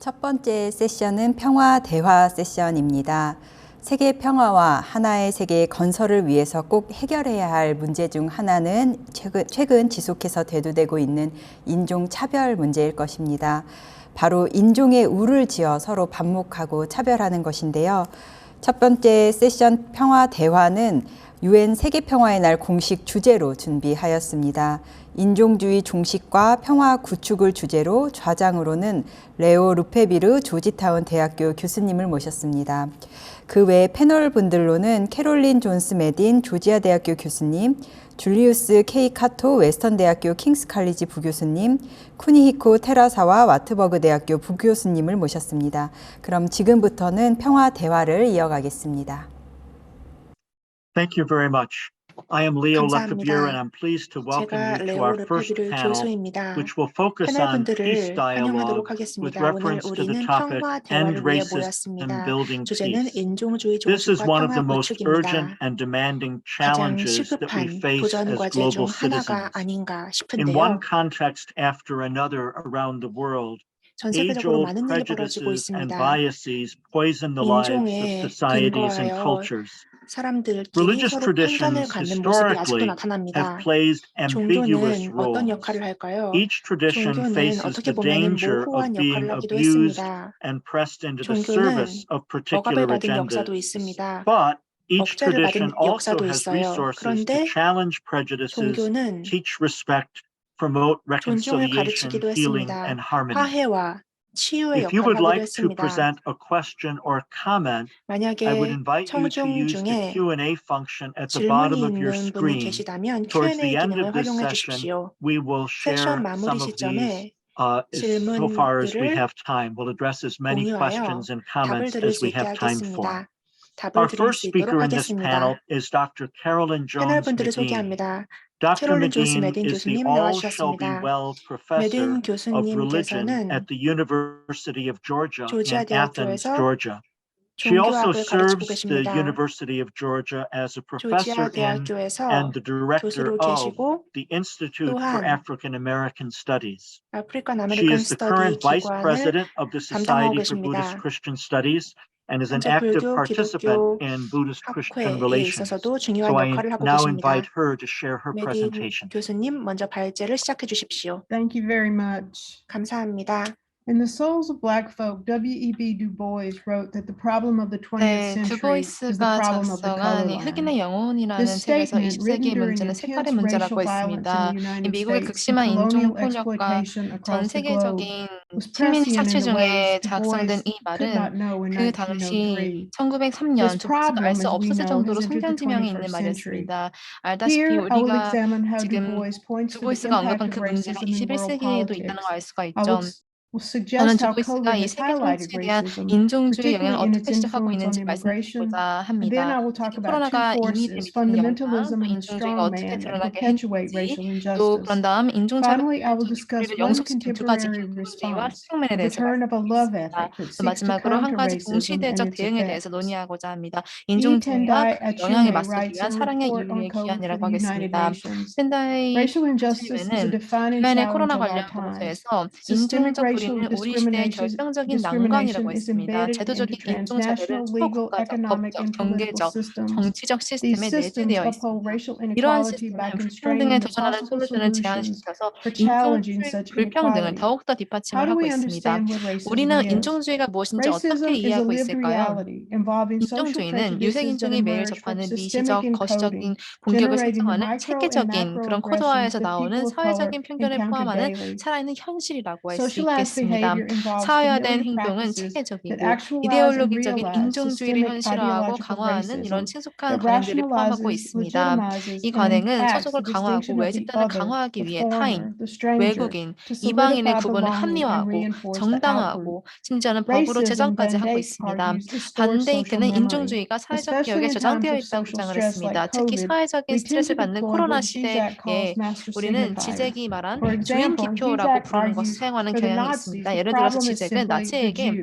첫 번째 세션은 평화 대화 세션입니다. 세계 평화와 하나의 세계 건설을 위해서 꼭 해결해야 할 문제 중 하나는 최근 지속해서 대두되고 있는 인종 차별 문제일 것입니다. 바로 인종의 우를 지어 서로 반목하고 차별하는 것인데요. 첫 번째 세션 평화 대화는 UN 세계평화의 날 공식 주제로 준비하였습니다. 인종주의 종식과 평화 구축을 주제로 좌장으로는 레오 루페비르 조지타운 대학교 교수님을 모셨습니다. 그 외 패널 분들로는 캐롤린 존스 메딘 조지아 대학교 교수님, 줄리우스 K 카토 웨스턴 대학교 킹스 칼리지 부교수님, 쿠니히코 테라사와 와트버그 대학교 부교수님을 모셨습니다. 그럼 지금부터는 평화 대화를 이어가겠습니다. Thank you very much. I am Leo Lefebvre, and 감사합니다. I'm pleased to welcome 제가 you to 레오 our first 르페비르 panel, 교수입니다. which will focus on peace 패널분들을 환영하도록 dialogue with 하겠습니다. 오늘 reference to the 우리는 topic 평화 End 대화를 위해 Racism 모였습니다. Building 주제는 Peace. 인종주의 This is 종식과 one of the 평화 most urgent 구축입니다. and demanding 가장 challenges that we 시급한 face 도전 as 과제 global 중 하나가 citizens. 아닌가 In one 싶은데요. context after another around the world, 전 세계적으로 age-old 많은 일이 벌어지고 prejudices and 있습니다. biases poison the lives of 인종에 societies and 근거하여 cultures. 사람들끼리 Religious 서로 편견을 traditions 갖는 모습이 아직도 historically have 나타납니다. played ambiguous 종교는 어떤 roles. 역할을 할까요? Each tradition 종교는 faces 어떻게 the 보면은 danger of 모호한 being 역할을 하기도 abused 했습니다. and pressed into the 종교는 service of 억압을 particular 받은 역사도 agendas. 있습니다. But each 억제를 tradition 받은 also 역사도 has 있어요. resources to 그런데 challenge prejudices, 종교는 teach respect, promote 존중을 reconciliation, 가르치기도 healing, 했습니다. and harmony. 화해와 치유의 If you 역할을 would 하기도 like to 했습니다. present a question or comment, I would 만약에 invite you to 청중 use the 중에 Q&A function at the 질문이 bottom of your 있는 분이 screen. 계시다면 Towards the Q&A end 기능을 of this 활용해 session, 주십시오. we will 세션 share 마무리 some of these 시점에 so far as we 질문들을 have time. We'll address as many 공유하여 questions and 답을 comments 들을 as 수 we 있게 have time for. 하겠습니다. 답을 Our 드릴 first 수 있도록 speaker in this panel 하겠습니다. is Dr. Carolyn Jones 패널분들을 Medin. 소개합니다. Dr. 캐롤린 존스 Medin 메딘 is the 교수님 All Shall Be 나와주셨습니다. Well Professor 메딘 of Religion at 교수님께서는 the University of Georgia 조지아 in Athens, 대학교에서 Georgia. She also 종교학을 가르치고 serves the 계십니다. University of Georgia as a professor 조지아 in 대학교에서 and the director 교수로 of 계시고 the Institute for 또한 African American Studies. 아프리칸 She 아메리칸 is the 스터디 current vice 기관을 president of the 담당하고 Society for Buddhist 계십니다. Christian Studies and is an 현재 active 불교, participant 기독교 in Buddhist-Christian 학회에 relations. 있어서도 So 중요한 I 역할을 하고 now 계십니다. invite her to share her 메딘 presentation. 교수님 먼저 발제를 시작해 주십시오. Thank you very much. 감사합니다. In The Souls of Black Folk, W.E.B. Du Bois wrote that the problem of the 20th century is the 두보이스가 problem of the 작성한 이 colorline. 흑인의 영혼이라는 This 책에서 statement, written 20세기의 during 문제는 intense 색깔의 racial 문제라고 violence in 했습니다. the 이 United 미국의 States and 극심한 인종 colonial 폭력과 exploitation 전 across the globe 세계적인 was 식민지 prescient 착취 in the 중에 ways Du 작성된 Bois 이 could 말은 not know in 그 당시 1903. 1903년 This 두보이스가 알 problem, 수 as we 없었을 know, 정도로 has entered the 성견지명이 있는 21st century. 말이었습니다. 알다시피 Here, I will 우리가 examine how Du 지금 Bois points to the 두보이스가 impact 언급한 of 그 문제가 racism in world 21세기에도 있다는 걸 politics. 알 수가 I will 있죠. 저는 suggest how 두보이스가 COVID 이 has 세계 highlighted 정치에 대한 racism, 인종주의 영향을 particularly in its 어떻게 시작하고 influence on 있는지 immigration. 말씀드리고자 And then 합니다. I will talk 특히 about two 코로나가 이미 forces, 미치는 영향, fundamentalism 또 and the 인종주의가 어떻게 strongman, that 드러나게 perpetuate 했는지, racial 또 그런 injustice. 다음 인종차별 Finally, I will discuss 우리를 one 영속시킨 두 가지 contemporary 인종주의와 response, 스트롱맨에 the 대해서 return of a love 말씀드리겠습니다. ethic that 또 seeks to 마지막으로 한 counter 가지 racism and 동시대적 its 대응에 대해서 effects. 논의하고자 합니다. E. 인종주의와 Tendai 그 영향에 Achiume 맞서기 writes 위한 in a 사랑의 report on 이유의 COVID for 귀환이라고 the United 하겠습니다. Nations. 펜다이 Racial injustice is a 아치메는 defining 유엔의 challenge 코로나 of our 관련 times. 보고서에서 Systemic 인종적 racial 불의는 우리 시대의 결정적인 난관이라고 discrimination is 했습니다. embedded 제도적인 into 인종차별은 transnational, 초국 legal, 가적 economic, 법적, and political 경제적, systems. 정치적 These 시스템에 systems 내재되어 uphold 있습니다. racial 이러한 inequality by 시스템은 constraining 불평등에 the 도전하는 possible 솔루션을 solutions 제한시켜서 for challenging 인종주의 such 불평등을 inequality. 더욱더 How 뒷받침을 do 하고 we 있습니다. understand what racism 우리는 is? 인종주의가 무엇인지 어떻게 Racism is a 이해하고 lived 있을까요? reality involving social 인종주의는 prejudices that 유색인종이 매일 emerge from 접하는 systemic 미시적, 거시적인 encoding, 공격을 generating the 생성하는 micro and 체계적인 macro 그런 aggressions 코드화에서 that 나오는 people of color 사회적인 편견을 encounter 포함하는 daily. 살아있는 현실이라고 할 수 Socialized 있겠습니다. behavior involves 사회화된 familiar 행동은 practices that 체계적이고 actualize and 이데올로기적인 realize 인종주의를 systemic 현실화하고 ideological 강화하는 이런 racism 친숙한 that 관행들을 포함하고 rationalizes, 있습니다. legitimizes, 이 and 관행은 impacts 소속을 the 강화하고 distinction of the 외집단을 other, 강화하기 the 위해 foreigner, 타인, the stranger, 외국인, to 이방인의 solidify 구분을 belonging and 합리화하고 reinforce the outward. 정당화하고 심지어는 법으로 Racism, 제정까지 Van 하고 Dyke 있습니다. argues, distorts 반 social 데이크는 memory. 인종주의가 사회적 Especially 기억에 in times 저장되어 of 있다고 social 주장을 stress like 했습니다. 특히 COVID, 사회적인 we tend 스트레스를 to 받는 deploy 코로나 what Zizek calls 시대에 master 우리는 signifiers. 지적이 말한 For 주인 example, 기표라고 Zizek 부르는 것을 argues 사용하는 for the 경향이 Nazis, 있습니다. the 예를 들어서 problem is 지적은 simply the 나치에게 Jew.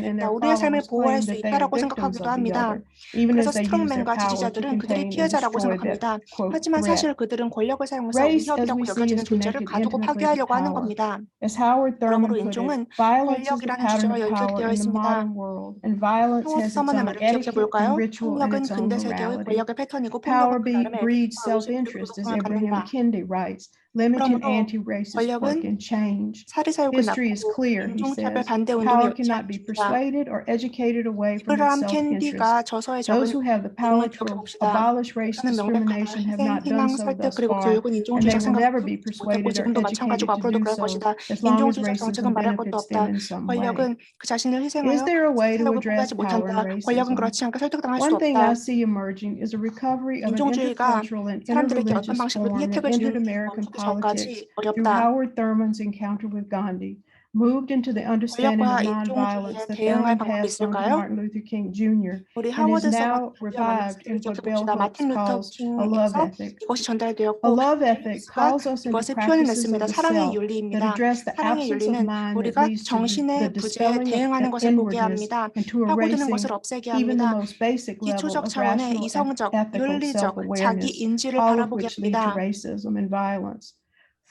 significant in their 우리의 삶을 followers 보호할 claim 수 that they are 있다라고 victims 생각하기도 of the 합니다. other, even 그래서 as they use their 스트롱맨과 power to 지지자들은 그들이 contain and 피해자라고 destroy that 생각합니다. quote 하지만 threat. 사실 그들은 권력을 사용해서 Race, as 위협이라고 we see, 여겨지는 is 존재를 connected 가두고 intimately to 파괴하려고 하는 power. 겁니다. As Howard 그러므로 Thurman put it, 인종은 violence is the 권력이라는 pattern 주제와 of power 연결되어 in the 있습니다. modern world, and violence 하워드 has its 서먼의 own 말을 기억해 etiquette and 볼까요? ritual and 폭력은 its own 근대 세계의 morality. 권력의 패턴이고 Power 폭력은 그 나름의 breeds 에티크와 의식주의로 self-interest, as 구성을 Abraham 갖는다. Kendi writes. limiting 그러므로 anti-racist work 권력은 and change. 사리사욕을 History is 나쁘고 clear, he 인종차별 says. 반대 운동에 Power 옳지 cannot be 않습니다. persuaded or educated away from its 이브라함 self-interest. 캔디가 저서에 적은 Those who have the power 내용을 to 기억해 봅시다. abolish race 저는 명백하다. discrimination have 희생, not done 희망, so 설득 thus 그리고 far, 교육은 and 인종주의적 they will never 생각을 be 못했고 persuaded or 지금도 마찬가지고 educated to 앞으로도 do 그럴 so 것이다. as long as 인종주의적 정책은 racism 말할 것도 benefits 없다. them in some way. 권력은 그 자신을 Is 희생하여 there a way to 사역을 address 포기하지 power 못한다. and 권력은 racism? 그렇지 않게 설득당할 One 수도 thing I 없다. see emerging is a recovery of an 인종주의가 intercultural and 사람들에게 어떤 interreligious 방식으로 form that 혜택을 entered 주는지 American 멈추기 politics 전까지 through 어렵다. Howard Thurman's encounter with Gandhi, moved into the understanding of 권력과 nonviolence 인종주의에 that 대응할 Thurman 방법이 passed on to 있을까요? Martin Luther King Jr. 우리 and is 하워드 서가 now revived in what Bell 기억해 봅시다. Hooks 마틴 루터 calls a love 킹에서 ethic. 이것이 A 전달되었고 love ethic 가 calls us into 이것을 practices 표현했습니다. of the 사랑의 self that 윤리입니다. address the 사랑의 absence of 윤리는 mind that 우리가 leads to the 정신의 부재에 dispelling 대응하는 of 것을 보게 inwardness 합니다. and to 파고드는 erasing 것을 없애게 even the 합니다. most basic level 기초적 of 차원의 rational, 이성적, ethical 윤리적, 자기 self-awareness, 인지를 all of 바라보게 which lead to 합니다. racism and violence.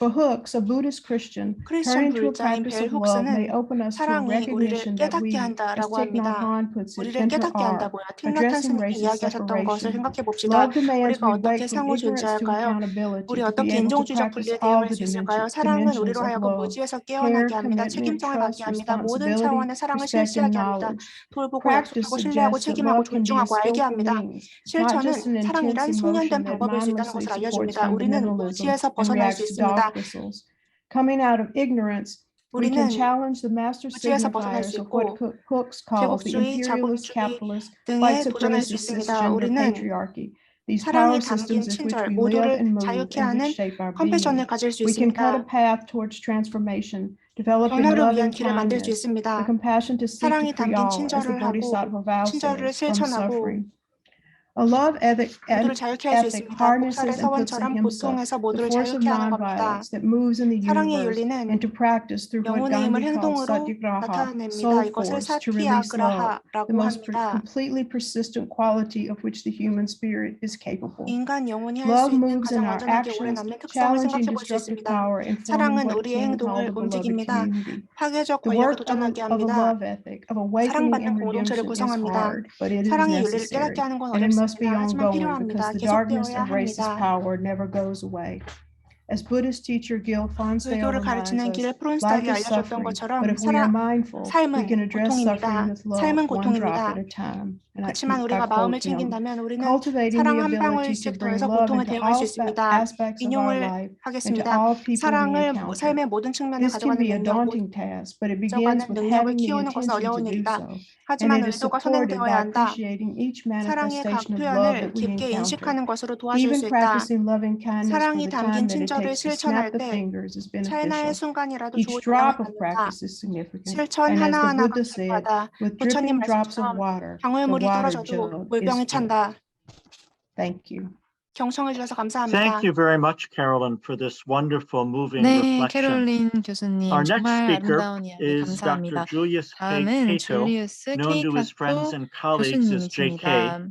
For Hooks, a Buddhist Christian, 크리스천 turning to a 불자인 practice 벨 of love may 훅스는 open us to a 사랑이 우리를 recognition that 깨닫게 we, as 한다라고 Thich Nhat 합니다. Hanh puts it, 우리를 enter 깨닫게 are 한다고요. 틱나탄 addressing 스님이 racist 이야기하셨던 것을 separation. 생각해 봅시다. Love demands 우리가 we 어떻게 wake from 상호 ignorance to 존재할까요? accountability 우리 to be 어떻게 able to 인종주의적 practice 분리에 all 대응할 the 수 있을까요? 사랑은 dimensions 우리로 of 하여금 love. 무지에서 Care, 깨어나게 합니다. commitment, 책임정을 trust, 갖게 합니다. 모든 responsibility, 차원의 사랑을 respect, and 실시하게 합니다. knowledge. 돌보고 Practice 약속하고 신뢰하고 suggests that 책임하고 love can be a 존중하고 알게 skillful 합니다. means, not just an 실천은 intense 사랑이란 숙련된 emotion that 방법일 수 있다는 mindlessly 것을 supports 알려줍니다. 우리는 fundamentalism 무지에서 and 벗어날 수 reacts to dog 있습니다. whistles. Coming out of ignorance, we can 우리는 challenge the master 무지에서 벗어날 signifiers 수 of what 있고 Hooks calls the 제국주의, imperialist, 자본주의 capitalist, white 등에 도전할 수 supremacist, 있습니다. cisgender 우리는 patriarchy. These power 사랑이 담긴 systems in which 친절, we live 모두를 and move 자유케 and 하는 which shape our 컴패션을 being. 가질 수 We can cut a 있습니다. path towards transformation, developing 변화를 love 위한 and 길을 만들 수 kindness, the 있습니다. compassion to seek to 사랑이 free 담긴 all, as the 친절을 하고 Bodhisattva vow 친절을 says, from 실천하고 suffering. A love ethic 모두를 자유케 할 수 ethic 있습니다. harnesses 목살의 and puts in 서원처럼 himself 고통에서 the 모두를 force of 자유케 하는 겁니다. nonviolence that moves in the 사랑의 universe 윤리는 into practice through what 영혼의 힘을 Gandhi calls 행동으로 satyagraha, 나타냅니다. soul 이것을 force to release love, the 사티아그라하라고 most 합니다. completely persistent quality of which the human spirit is capable. 인간 영혼이 할 Love 수 있는 moves in 가장 our 완전하게 오래 actions, 남는 특성을 challenging 생각해 볼 수 destructive 있습니다. power and forming 사랑은 what 우리의 King called 행동을 the beloved 움직입니다. community. 파괴적 The 권력을 work 도전하게 of a 합니다. love ethic, of awakening 사랑받는 and 공동체를 redemption is 구성합니다. hard, but it is 사랑의 윤리를 necessary, 깨닫게 하는 건 and it must be 어렵습니다. 하지만 ongoing 필요합니다. because the darkness 계속되어야 of racist 합니다. power never goes away. As Buddhist teacher Gil Fonsdale 불교를 reminds 가르치는 us, 길 life 프론스탁이 is 알려줬던 suffering, 것처럼 but if we are mindful, we 삶은 can address suffering 고통입니다. with love, 삶은 one drop 고통입니다. at a time. And 그렇지만 I 우리가 마음을 quote him, 챙긴다면 우리는 cultivating the 사랑 한 ability to 방울씩 bring 더해서 love 고통에 into 대응할 all 수 있습니다. aspects of our 인용을 life and to 하겠습니다. all people we 사랑을 encounter. 삶의 모든 측면에 This can 가져가는 be a 능력, daunting task, but it begins 가져가는 with 능력을 having the 키우는 것은 intention 어려운 to do 일이다. so. And 하지만 it is 의도가 supported 선행되어야 by 한다. appreciating each 사랑의 각 manifestation of love that 표현을 we 깊게 encounter. 인식하는 것으로 도와줄 Even 수 있다. practicing loving kindness for 사랑이 the 담긴 time that it 친절을 takes to 실천할 snap the 때 fingers is 찰나의 beneficial. 순간이라도 Each 좋은 영향을 drop of 받는다. practice is significant. 실천 And as the 하나하나가 Buddha said, 중요하다. with 부처님 dripping drops of 말씀처럼 water, the 방울물이 water 떨어져도 jug is 물병이 full. 찬다. Thank you. 경청해 주셔서 감사합니다. Thank you very much, Carolyn, for this wonderful, moving 네, reflection. 캐롤린 교수님 Our next 정말 speaker 아름다운 이야기 is Dr. 감사합니다. Julius K. 다음은 Cato, 줄리우스 known K. to his friends 카토 and colleagues as JK. 교수님이십니다.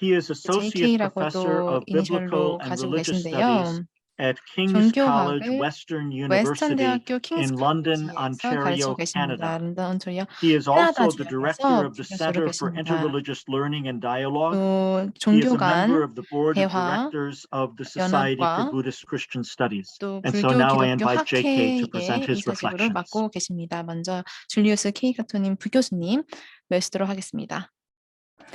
He is Associate Professor JK라고도 of Biblical 이니셜로 and 가지고 Religious Studies 계신데요. at King's College, 종교학을 Western 웨스턴 University 대학교 in London, 킹스 컬리지에서 Ontario, 가르치고 계십니다. Canada. 런던 온타리오 He is 캐나다 also the director 지역에서 of the 교수로 Center for 계십니다. Interreligious Learning and Dialogue. 또 He is a 종교 member 간 of the board of 대화 directors of the Society for 연합과 Buddhist Christian Studies. 또 And so 불교 now I 기독교 invite JK to present 학회의 his 이사직으로 reflections. 맡고 계십니다. 먼저 줄리우스 K. 카토님 부교수님 모시도록 하겠습니다.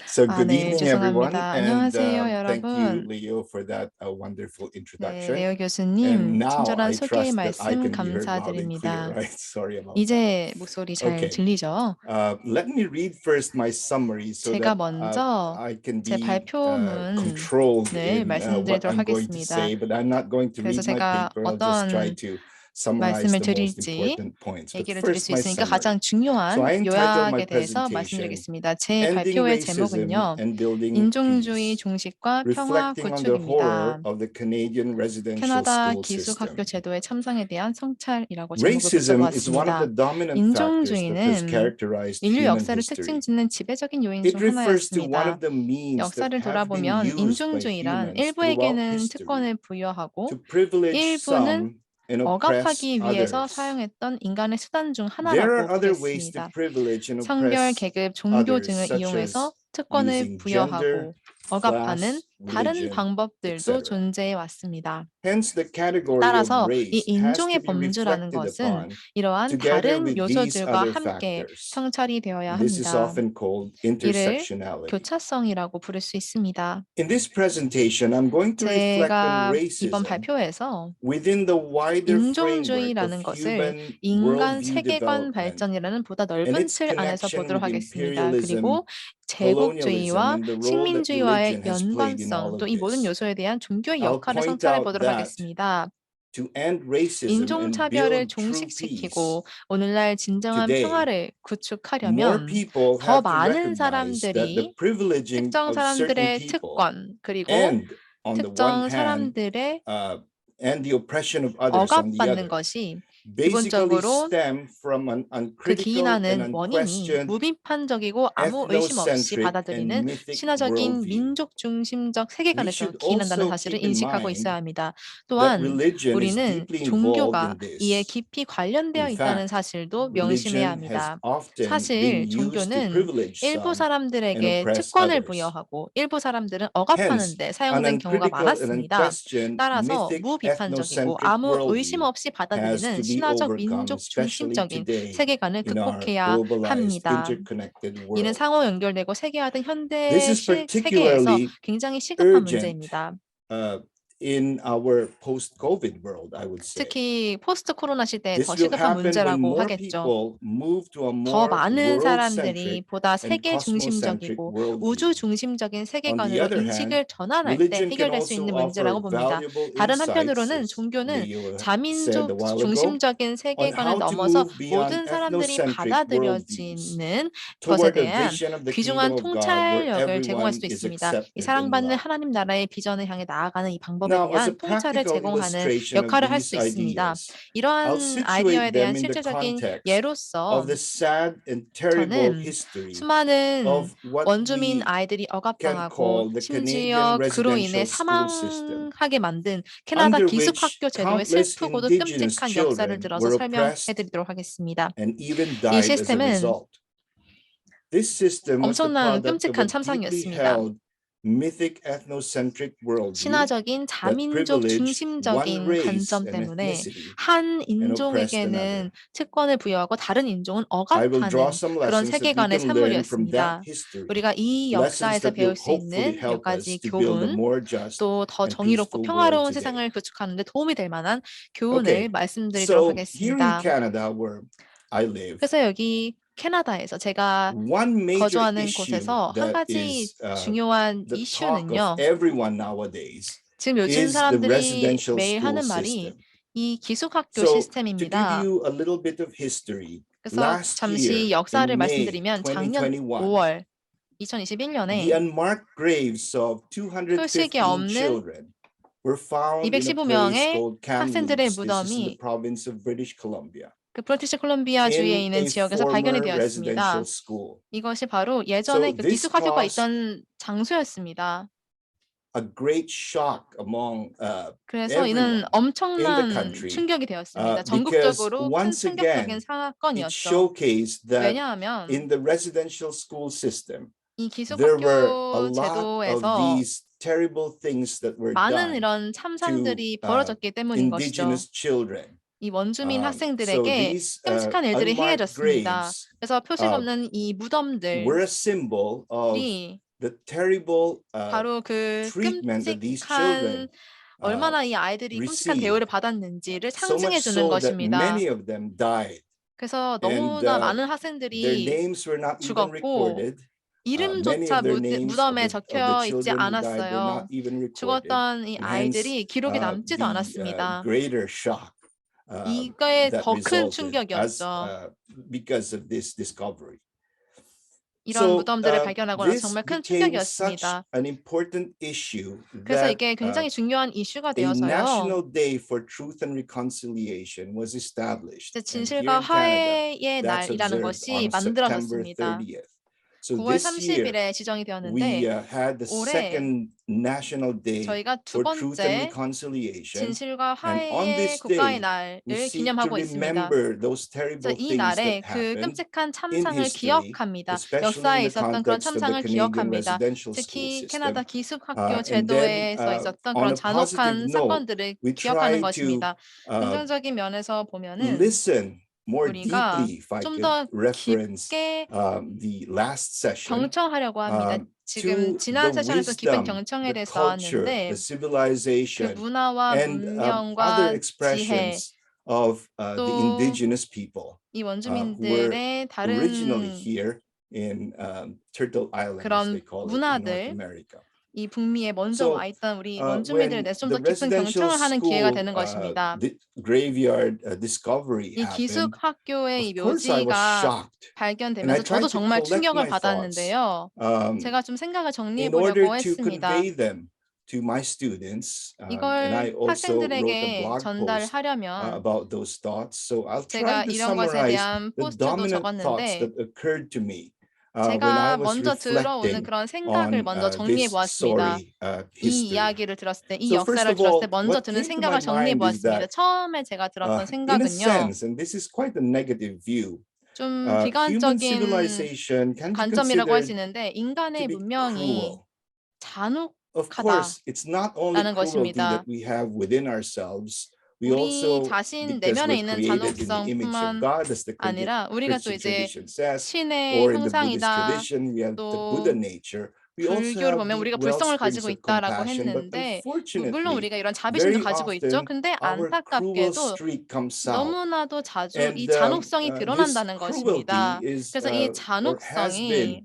So good 네, evening, everyone, 죄송합니다. and 안녕하세요, thank you, 여러분. Leo, for that wonderful 네, introduction. 레오 And 교수님 now 친절한 I 소개의 trust that I 말씀 can be heard loud and clear, 감사드립니다. right? Sorry about that. 이제 목소리 잘 Okay. 들리죠? Let me read first my summary so 제가 that 먼저 I can 제 be 발표문을 controlled in what 말씀드리도록 I'm going to 하겠습니다. say, but I'm not going to 그래서 read my 제가 paper. I'll just try 어떤 to summarize 말씀을 the most 드릴지 important points. But 얘기를 드릴 first, 수 my 있으니까 summary. 가장 중요한 So I entitled my 요약에 대해서 presentation 말씀드리겠습니다. 제 Ending 발표의 Racism 제목은요. and Building 인종주의 Peace, 종식과 평화 reflecting on the horror 구축입니다. of the Canadian residential 캐나다 school 기숙학교 system. 제도의 참상에 대한 성찰이라고 제목을 Racism is one of 붙여보았습니다. the dominant factors that has 인종주의는 characterized 인류 human 역사를 history. 특징짓는 지배적인 요인 It 중 refers to one 하나였습니다. of the means 역사를 that have been 돌아보면 used by 인종주의란 humans throughout 일부에게는 history 특권을 부여하고 to privilege 일부는 some and oppress 억압하기 위해서 others. 사용했던 인간의 수단 중 There are 하나라고 other ways to 보겠습니다. privilege and 성별, oppress 계급, 종교 others, 등을 such 이용해서 as 특권을 using gender, 부여하고 억압하는 class, 다른 religion, 방법들도 etc. 존재해 왔습니다. Hence, the category of 따라서 이 race has to 인종의 be 범주라는 reflected 것은 upon 이러한 together 다른 with these 요소들과 other 함께 factors. 성찰이 되어야 This is 합니다. often called 이를 intersectionality. 교차성이라고 부를 수 있습니다. In this presentation, I'm going to reflect on 제가 이번 racism 발표에서 within the wider framework 인종주의라는 of 것을 human 인간 worldview 세계관 development 발전이라는 보다 and 넓은 its 틀 안에서 connection 보도록 with 하겠습니다. imperialism, 그리고 colonialism, 제국주의와 and the role that 식민주의와의 religion has played in all 연관성, 또 of 이 모든 this. 요소에 대한 종교의 I'll 역할을 point 성찰해 out 보도록 that 하겠습니다. to end racism and 인종차별을 build true peace, 종식시키고 오늘날 진정한 today, 평화를 more 구축하려면 people 더 have to 많은 recognize that the 사람들이 privileging 특정 of certain 사람들의 people 특권 그리고 and on the one 특정 hand, 사람들의 and the oppression of others on the 억압받는 other, 것이 basically 기본적으로 stem from an 그 uncritical and 기인하는 원인이 unquestioned 무비판적이고 아무 의심 없이 ethnocentric and 받아들이는 mythic 신화적인 worldview. 민족 중심적 We 세계관에서 should 기인한다는 also 사실을 keep in 인식하고 mind 있어야 합니다. that 또한 religion is 우리는 deeply involved 종교가 in 이에 this. 깊이 관련되어 In 있다는 fact, 사실도 명심해야 religion has 합니다. often been 사실 used to 종교는 privilege 일부 some and 사람들에게 oppress 특권을 others. 부여하고 일부 사람들은 Hence, 억압하는 데 an 사용된 경우가 uncritical and 많았습니다. unquestioned 따라서 mythic 무비판적이고 ethnocentric 아무 의심 worldview 없이 has 받아들이는 to be 신화적 overcome, 민족 especially 중심적인 today 세계관을 in our 극복해야 globalized, 합니다. interconnected 이는 world. 상호 연결되고 세계화된 현대 This is 세계에서 particularly 굉장히 시급한 urgent 문제입니다. in our post-COVID world, I would say. 특히 포스트 코로나 시대에 This 더 will 시급한 happen when 문제라고 more 하겠죠. people move to a 더 more 많은 사람들이 world-centric 보다 and 세계 cosmocentric 중심적이고 worldview. 우주 중심적인 On the 세계관으로 other hand, 인식을 전환할 때 religion can 해결될 수 also 있는 offer 문제라고 봅니다. valuable 다른 insights, 한편으로는 as 종교는 Leo said a 자민족 while ago, 중심적인 on 세계관을 how to 넘어서 move beyond 모든 사람들이 ethnocentric worldviews 받아들여지는 것에 toward a 대한 vision of the 귀중한 kingdom of God where 통찰력을 제공할 everyone 수도 is 있습니다. 이 accepted and 사랑받는 loved. 하나님 나라의 비전을 향해 나아가는 이 방법에 Now, as a 대한 통찰을 practical 제공하는 illustration of 역할을 할 these 수 있습니다. ideas, I'll 이러한 아이디어에 situate 대한 them in the 실제적인 context 예로서 of the sad and terrible 저는 history 수많은 of what 원주민 we 아이들이 can 억압당하고 call the Canadian 심지어 그로 인해 residential school system, 사망하게 만든 캐나다 under 기숙학교 which 제도의 countless 슬프고도 indigenous 끔찍한 역사를 children 들어서 were 설명해 oppressed 드리도록 하겠습니다. and even 이 died as a 시스템은 result. This system was the 엄청난 product of a 끔찍한 deeply 참상이었습니다. held mythic ethnocentric worldview 신화적인 that 자민족 privileged one 중심적인 race 관점 and 때문에 ethnicity 한 and oppressed 인종에게는 another. 특권을 부여하고 다른 인종은 I will draw 억압하는 some 그런 lessons that we 세계관의 can learn from that 산물이었습니다. history. 우리가 이 Lessons 역사에서 that will 배울 수 hopefully 있는 몇 help us 가지 to build a 교훈, more just 또 더 and 정의롭고 peaceful 평화로운 world today. 세상을 구축하는 데 도움이 될 만한 교훈을 Okay, 말씀드리도록 so here in 하겠습니다. Canada, where I live, 그래서 여기 캐나다에서 제가 one major 거주하는 issue 곳에서 한 that 가지 is 중요한 the talk of 이슈는요. everyone nowadays 지금 요즘 is the 사람들이 residential 매일 school 하는 말이 system. 이 기숙학교 So, to give 시스템입니다. you a little bit of history, 그래서 last 잠시 year 역사를 in May 말씀드리면 작년 2021, 5월 the 2021년에 unmarked graves of 표식이 215 없는 children were found in a place 215명의 called 학생들의 Kamloops. This is in the 무덤이 province of British Columbia, 그 브리티시 콜롬비아 주에 in 있는 a 지역에서 발견이 former 되었습니다. residential school. 이것이 바로 예전에 So 그 this 기숙학교가 caused 있던 장소였습니다. a great shock among 그래서 이는 everyone in the 엄청난 country 충격이 되었습니다. because 전국적으로 큰 once 충격적인 again it 사건이었죠. showcased that 왜냐하면 in the residential school system 이 there were a 기숙학교 lot of 제도에서 these terrible things that were 많은 done 이런 참상들이 벌어졌기 때문인 것이죠. indigenous children. 이 원주민 So 학생들에게 these 끔찍한 일들이 unmarked 행해졌습니다. graves 그래서 표식 없는 이 무덤들이 were a symbol of the terrible 바로 그 treatment that these 끔찍한 children 얼마나 이 아이들이 끔찍한 received. 대우를 받았는지를 So much 상징해 주는 so that 것입니다. many of them died. 그래서 And 너무나 많은 their 학생들이 names were not even 죽었고 recorded. Many 이름조차 of their names 무덤에 of the 적혀 있지 children who died were 않았어요. not even recorded. 죽었던 이 And hence, 아이들이 기록에 남지도 the 않았습니다. greater shock 이거에 that 더 큰 resulted as 충격이었죠. because of this discovery. 이런 So, 무덤들을 발견하고 나서 this 정말 큰 became such 충격이었습니다. an important issue 그래서 that 이게 굉장히 중요한 이슈가 a 되어서요. national day for truth and reconciliation was established. 이제 And here 진실과 in Canada, 화해의 that's 날이라는 observed 것이 on September 만들어졌습니다. 30th. So 9월 this year 30일에 지정이 we 되었는데 had the 올해 second national day 저희가 두 for truth and 번째 reconciliation. 진실과 And on 화해의 this 국가의 day, 날을 we seek to 기념하고 있습니다. remember those terrible 그래서 이 things 날에 that 그 happened 끔찍한 in 참상을 history, 기억합니다. especially in 역사에 the 있었던 그런 context of the 참상을 Canadian 기억합니다. residential school 특히 system. 캐나다 기숙학교 And then, 제도에서 있었던 on 그런 a positive 잔혹한 note, 사건들을 we 기억하는 try to 것입니다. 긍정적인 면에서 보면은 listen more 우리가 deeply, if I 좀 could 더 reference 깊게 the last session, 경청하려고 합니다. to 지금 지난 the 세션에서 깊은 wisdom, 경청에 the 대해서 culture, 하는데 the 그 civilization, 문화와 and other 문명과 지혜, expressions of the 또 indigenous people 이 who were 원주민들의 originally 다른 here in Turtle Island, as they 그런 call it, in North 문화들, America. 이 북미에 먼저 So, 와 있던 우리 when 원주민들에 대해서 좀 the 더 깊은 residential 경청을 하는 기회가 school 되는 것입니다. graveyard discovery 이 happened, 기숙학교의 이 of course I was 묘지가 shocked. And I 발견되면서 tried 저도 to 정말 collect 충격을 my thoughts 받았는데요. 제가 좀 생각을 정리해 in order 보려고 to 했습니다. convey them to my students. And I 이걸 also wrote a 학생들에게 blog post 전달하려면 about those thoughts. So I'll 제가 try to 이런 것에 summarize 대한 the 포스트도 dominant thoughts 적었는데 that occurred to me when I 제가 was 먼저 들어오는 reflecting 그런 생각을 on 먼저 정리해 this 보았습니다. sorry 이 history. 이야기를 들었을 때, 이 So first 역사를 of 들었을 때 all, 먼저 what 드는 came to my 생각을 정리해 mind is 보았습니다. that 처음에 제가 들었던 in a 생각은요. sense, and this is quite a negative view, 좀 human 비관적인 civilization can be 관점이라고 할 수 considered 있는데 to 인간의 be 문명이 cruel. Of course, it's not only 잔혹하다라는 cruelty 것입니다. that we have within ourselves. We 우리 also, 자신 because 내면에 we're 있는 created in the image of 잔혹성뿐만 God, as the 아니라 우리가 또 Christian 이제 tradition says, 신의 or in the Buddhist 형상이다. tradition, we have the Buddha 또 nature. We also 불교를 have 보면 the 우리가 불성을 wellsprings 가지고 of 있다라고 compassion, but 했는데 물론 unfortunately, 우리가 이런 자비심도 very 가지고 있죠. often 근데 our cruel 안타깝게도 streak comes out. 너무나도 자주 이 And 잔혹성이 this 드러난다는 것입니다. cruelty is 그래서 이 or has been 잔혹성이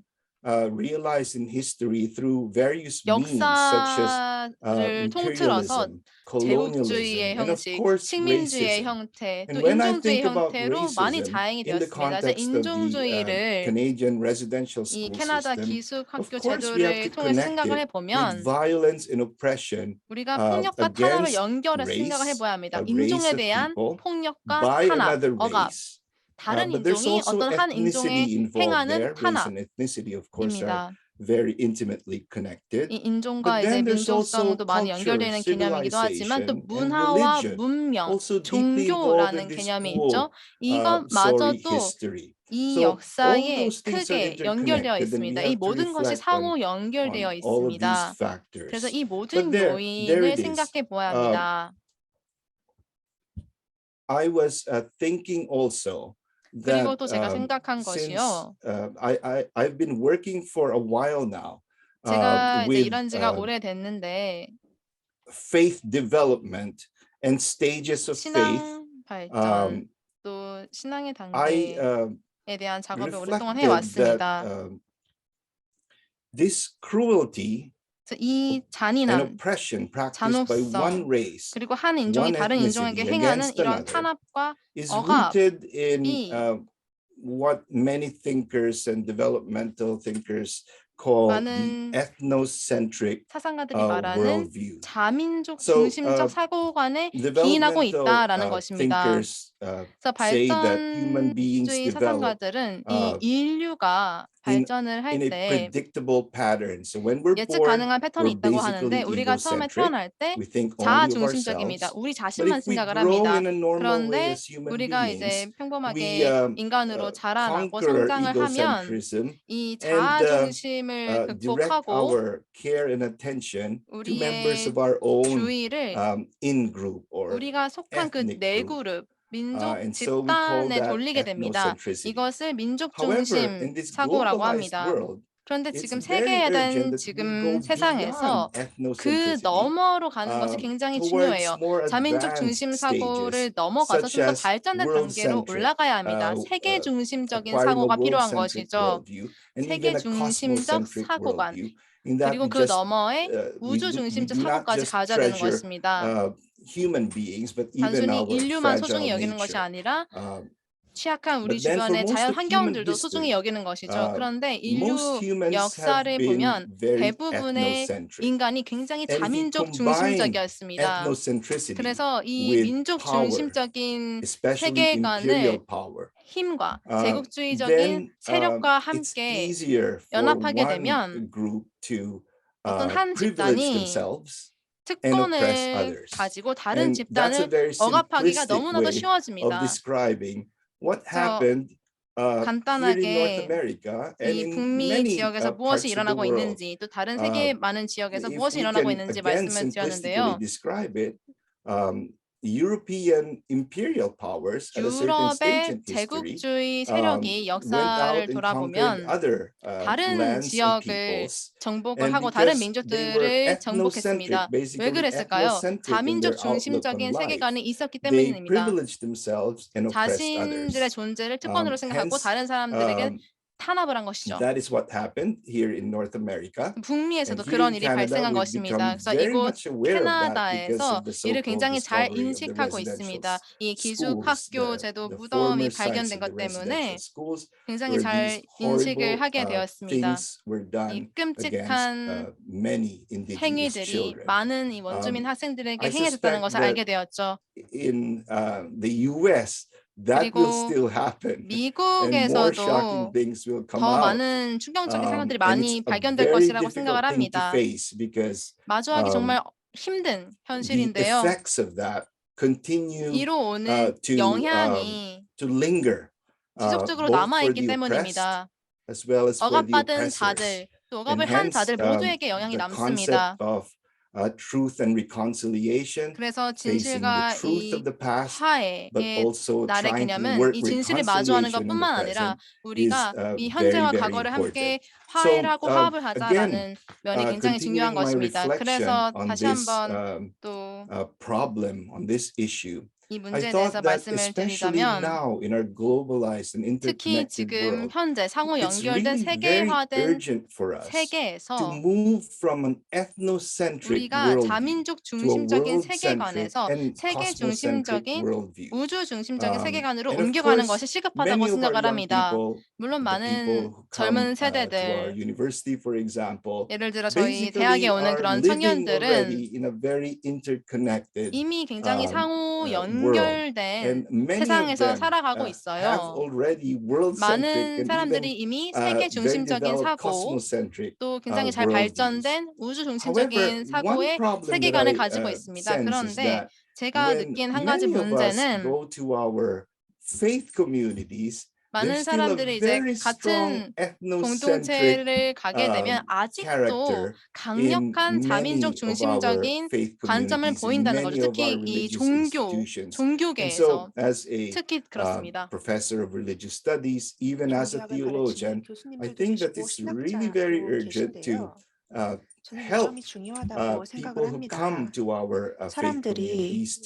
realized in history through various means, such as 역사를 통틀어서 imperialism, 제국주의의 colonialism, and of 형식, course 식민주의의 racism. 형태, 또 And when I 인종주의 think about 형태로 많이 racism 자행이 in the 되었습니다. 그래서 context of the 인종주의를 Canadian residential 이 school 캐나다 system, of 기숙학교 course we have to 제도를 통해서 connect 생각을 it with 해보면 violence and oppression 우리가 폭력과 탄압을 against 연결해서 race, 생각을 해봐야 합니다. a race 인종에 of 대한 people 폭력과 by 탄압, another 억압, race. 다른 But there's 인종이 also 어떤 한 ethnicity 인종에 involved 행하는 there. Race and ethnicity, of course, are 탄압입니다. very intimately connected. 이 인종과 But 이제 then there's also 민족성도 많이 culture, 연결되는 개념이기도 하지만 또 civilization, and 문화와 religion, 문명, also deeply involved in 종교라는 this 개념이 whole 있죠. sorry 이것마저도 history. 이 So all 역사에 those things are 크게 연결되어 interconnected, and we 있습니다. 이 have to 모든 것이 reflect 상호 on 연결되어 all of these 있습니다. factors. 그래서 이 But 모든 there 요인을 it is. 생각해 보아야 합니다. I was thinking also that 그리고 또 제가 생각한 since 것이요. I've been working for a while now 제가 이제 with 일한 지가 오래됐는데 faith development and stages of faith. 신앙 발전 또 신앙의 단계에 대한 작업을 오랫동안 reflected that 해왔습니다. this cruelty 이 and 잔인함, oppression practiced by 잔혹성, one race 그리고 한 인종이 one 다른 인종에게 ethnicity 행하는 against 이런 another 탄압과 is 억압이 rooted in what many thinkers and developmental thinkers call the 많은 ethnocentric 사상가들이 말하는 worldview. 자민족 So, 중심적 사고관에 기인하고 developmental 있다라는 것입니다. thinkers 그래서 say that human beings 발전주의 develop 사상가들은 이 인류가 발전을 할 in a 때 predictable pattern. So when we're 예측 born, 가능한 패턴이 we're 있다고 하는데 basically 우리가 처음에 egocentric. 태어날 때 We think 자아 only of 중심적입니다. ourselves. 우리 But 자신만 if we 생각을 grow 합니다. in a normal way 그런데 as human 우리가 beings, 이제 평범하게 we 인간으로 자라나고 conquer our 성장을 하면 egocentrism 이 and 자아 중심을 direct 극복하고 our care and attention to members 우리의 of our own 주의를 in-group or 우리가 속한 그 ethnic 네 group. 그룹 민족 And so we call 집단에 that 돌리게 됩니다. ethnocentricity. 이것을 민족 However, 중심 in this 사고라고 globalized 합니다. world, 그런데 it's 지금 very urgent 세계화된 that we 지금 go 세상에서 beyond 그 ethnocentricity 너머로 가는 것이 굉장히 중요해요. towards more 자민족 advanced 중심 stages, 사고를 넘어가서 such 좀 더 as 발전된 단계로 world-centric, 올라가야 합니다. 세계 중심적인 acquiring a 사고가 필요한 world-centric 것이죠. worldview, and 세계 even a 중심적 cosmocentric 사고관. worldview. In that 그리고 we 그 just 너머에 we 우주 중심적 do not 사고까지 just 가져야 되는 treasure 것입니다. human beings, but even 단순히 our 인류만 fragile 소중히 여기는 것이 nature. 아니라 취약한 우리 But then for 주변의 most 자연 of human 환경들도 소중히 history, 여기는 것이죠. 그런데 most 인류 humans have 역사를 been 보면 very 대부분의 ethnocentric. 인간이 굉장히 And if you 자민족 combine 중심적이었습니다. ethnocentricity 그래서 이 with 민족 power, 중심적인 especially imperial 세계관을 power, 힘과 then 제국주의적인 세력과 it's 함께 easier for 연합하게 one 되면 group to 어떤 한 privilege 집단이 themselves and oppress 특권을 others. 가지고 다른 And that's a 집단을 very 억압하기가 simplistic 너무나도 way of 쉬워집니다. describing what 저 happened here in North 간단하게 America and 이 in 북미 many 지역에서 무엇이 parts of the 일어나고 world. 있는지 또 다른 세계의 많은 지역에서 If 무엇이 we 일어나고 can 있는지 again 말씀을 simplistically 드렸는데요. describe it, European imperial powers at a certain stage in 유럽의 history 제국주의 went 세력이 out 역사를 and conquered 돌아보면 other 다른 lands and 지역을 peoples. 정복을 And 하고 다른 because they were 민족들을 ethnocentric, 정복했습니다. 왜 basically 그랬을까요? ethnocentric in 자민족 their outlook on 중심적인 life, 세계관이 있었기 they 때문입니다. privileged themselves and oppressed 자신들의 others. 존재를 특권으로 생각하고 Hence, 다른 사람들에게 탄압을 한 것이죠. that is what happened here in North America. 북미에서도 And here 그런 in 일이 Canada, 발생한 we've 것입니다. become 그래서 very 이곳 much aware of that because 캐나다에서 of the 이를 so-called 굉장히 잘 discovery of the 인식하고 residential 있습니다. 이 schools, 기숙학교 제도 the 무덤이 former sites 발견된 of the 것 때문에 residential schools, 굉장히 where 잘 these 인식을 horrible 하게 되었습니다. things were 이 done against 끔찍한 many indigenous 행위들이 children. 많은 이 원주민 학생들에게 I 행해졌다는 suspect 것을 that 알게 되었죠. in the US, that will 그리고 still happen, and more 미국에서도 shocking things will come 더 out. 많은 충격적인 사건들이 And it's 많이 a 발견될 very 것이라고 생각을 difficult thing to 합니다. face because 마주하기 정말 힘든 the 현실인데요. effects of that continue 이로 오는 to 영향이 linger 지속적으로 both for 남아있기 the oppressed 때문입니다. as well as for the 억압받은 oppressors. 자들, 또 억압을 And 한 hence 자들 모두에게 영향이 the 남습니다. concept of truth and reconciliation, 그래서 facing the 진실과 truth 이 of the past, but 화해의 also 날의 trying to 개념은 work 이 진실을 마주하는 reconciliation in the 것뿐만 아니라 present is 우리가 이 very, 현재와 very 과거를 함께 important. 화해를 So 하고 화합을 again, 하자라는 면이 굉장히 중요한 continuing my 것입니다. reflection 그래서 on 다시 this 한번 또 problem, on this issue, 이 I 문제에 thought 대해서 that 말씀을 especially 드리자면 now in our globalized and 특히 interconnected 지금 world, 현재 상호 it's 연결된 really very 세계화된 urgent for us to 세계에서 move from an ethnocentric 우리가 worldview 자민족 to a 중심적인 world-centric 세계관에서 and 세계 cosmocentric 중심적인 worldview. 우주 중심적인 세계관으로 And of 옮겨가는 course, 것이 시급하다고 many of our 생각을 young 합니다. people, 물론 the people 많은 who come 젊은 to our 세대들, university, for example, 예를 들어 저희 basically 대학에 오는 are 그런 living 청년들은 already in a very interconnected 이미 굉장히 상호 world. 연결된 And many of 세상에서 them 살아가고 have 있어요. already world-centric 많은 and 사람들이 even 이미 세계 very 중심적인 developed 사고, cosmocentric 또 굉장히 잘 worldviews. 발전된 우주 However, 중심적인 one 사고의 problem that 세계관을 I 가지고 있습니다. sense is 그런데 that 제가 when 느낀 한 가지 many of us 문제는 go to our faith communities, 많은 there's still a 사람들이 이제 very strong 같은 ethnocentric 공동체를 가게 되면 아직도 character in 강력한 자민족 many of our 중심적인 faith 관점을 communities, in 보인다는 many 거죠. of our 특히 이 religious institutions. And 종교계에서 so, as a 특히 그렇습니다. professor of religious studies, even as a 종교학을 가르치는 theologian, I 교수님들도 think that 계시고 it's really very 신학자도 urgent to 계신데요. 저는 이 help 점이 중요하다고 생각을 people who 합니다. come to our faith 사람들이 communities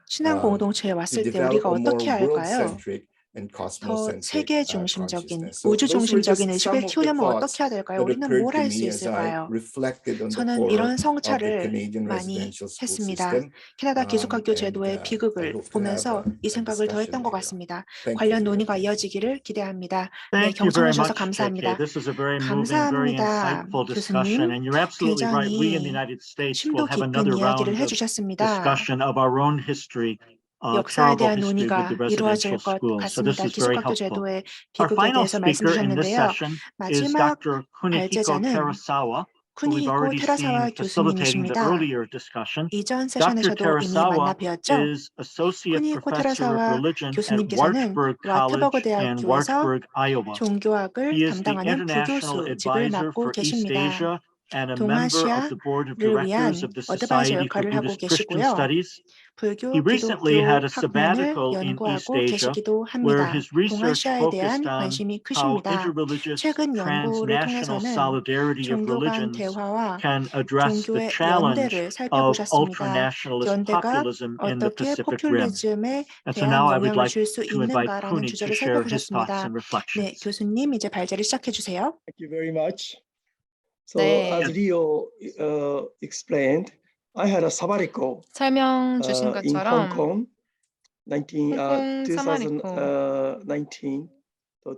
신앙 공동체에 to 왔을 때 develop 우리가 a more 어떻게 할까요? world-centric and 더 cosmocentric 세계 중심적인, consciousness. So 우주 those were 중심적인 just 의식을 some of the 키우려면 thoughts 어떻게 해야 될까요? that 우리는 occurred 뭘 to 할 수 me as I 있을까요? reflected on the 저는 horror 이런 of the 성찰을 Canadian 많이 residential school 했습니다. system. 캐나다 기숙학교 And 제도의 I 비극을 hope to have 보면서 이 a 생각을 더 discussion 했던 것 later on. 같습니다. Thank you 관련 for your 논의가 attention. 이어지기를 기대합니다. 네, Thank you very 경청해 주셔서 much, 감사합니다. KK. This is a very moving, very 감사합니다, insightful discussion. 교수님. And you're absolutely right. We in the 굉장히 United States 심도 will have 깊은 another 이야기를 round of 해주셨습니다. discussion of our own history, 역사에 terrible 대한 history with the 논의가 이루어질 residential 것 schools. So this 같습니다. is very 기숙학교 helpful. 제도의 Our 비극에 final 대해서 말씀 speaker in this 주셨는데요. session is 마지막 Dr. Kunihiko 발제자는 Terasawa, who we've 쿠니히코 already 테라사와 seen facilitating the 교수님이십니다. earlier discussion. 이전 Dr. 세션에서도 이미 만나 Terasawa 뵈었죠. is Associate 쿠니히코 Professor of 테라사와 Religion at 교수님께서는 Wartburg 와트버그 College in 대학교에서 Wartburg, Iowa. 종교학을 He is the 담당하는 International 부교수직을 Advisor 맡고 for East 계십니다. Asia and a member of the Board of 동아시아를 Directors 위한 of the 어드바이저 Society for 역할을 하고 Buddhist Christian 계시고요. Studies. 불교, He recently 기독교 had a 학문을 sabbatical in East 연구하고 Asia, 계시기도 where 합니다. his research 동아시아에 대한 focused on 관심이 how 크십니다. interreligious 최근 연구를 transnational 통해서는 solidarity of 종교 간 religions 대화와 can address the 종교의 challenge 연대를 of 살펴보셨습니다. ultranationalist 연대가 populism in the 어떻게 Pacific Rim. 포퓰리즘에 And so 대한 now I would 영향을 like 줄 수 to invite 있는가라는 Kuni to 주제를 share his thoughts 살펴보셨습니다. and 네, reflections. 교수님 이제 발제를 시작해 주세요. Thank you very much. So 네. as Leo explained, I had a sabbatical 설명 주신 in Hong 것처럼 Kong 홍콩 사마리코 2019,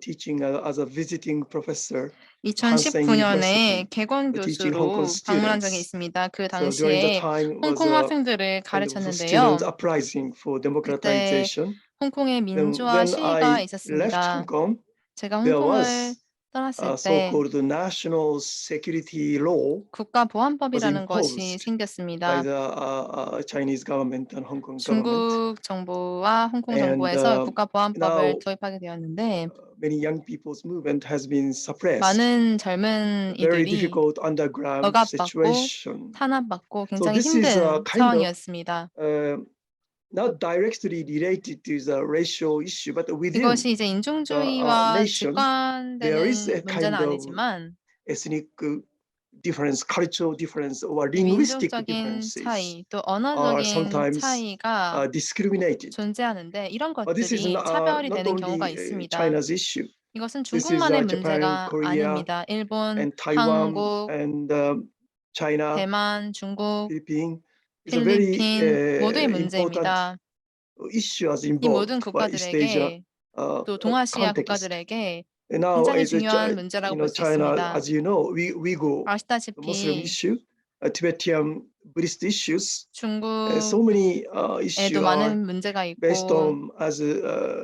teaching as a visiting professor. University, 2019년에 객원 teaching Hong Kong 교수로 방문한 적이 students. 있습니다. 그 So during the 당시에 time was 홍콩 a 학생들을 kind of student 가르쳤는데요. uprising for 그때 democratization. 홍콩의 Then 민주화 when 시위가 I left 있었습니다. Hong Kong, 제가 there 홍콩을 was 떠났을 때 so-called national security law 국가보안법이라는 was 것이 imposed by 생겼습니다. the Chinese government and Hong Kong government. 중국 정부와 홍콩 And 정부에서 now 국가보안법을 도입하게 되었는데 many young people's movement has been suppressed. 많은 젊은 Very 이들이 difficult underground 억압받고 situation. 탄압받고 So 굉장히 this is a 힘든 kind of 상황이었습니다. not directly related to the racial issue, but within 이것이 이제 인종주의와 nation, there is 직관되는 a 문제는 kind of 아니지만 ethnic difference, cultural difference, or 이 linguistic 민족적인 differences 차이 또 are 언어적인 sometimes 차이가 discriminated. 존재하는데 이런 But this is 것들이 차별이 not 되는 경우가 only 있습니다. China's issue. 이것은 This is 중국만의 Japan, 문제가 Korea, 아닙니다. 일본, and Taiwan 한국, and China, 대만, 중국, Philippines. It's a very 필리핀 모두의 important 문제입니다. issue as 이 involved 모든 by East Asia 국가들에게 또 동아시아 context. 국가들에게 And now, 굉장히 as a 중요한 문제라고 볼 수 China, 있습니다. as you know, Uyghur Muslim 아시다시피 issue, Tibetan Buddhist issues. So 중국에도 many issues are 많은 문제가 based 있고 on, as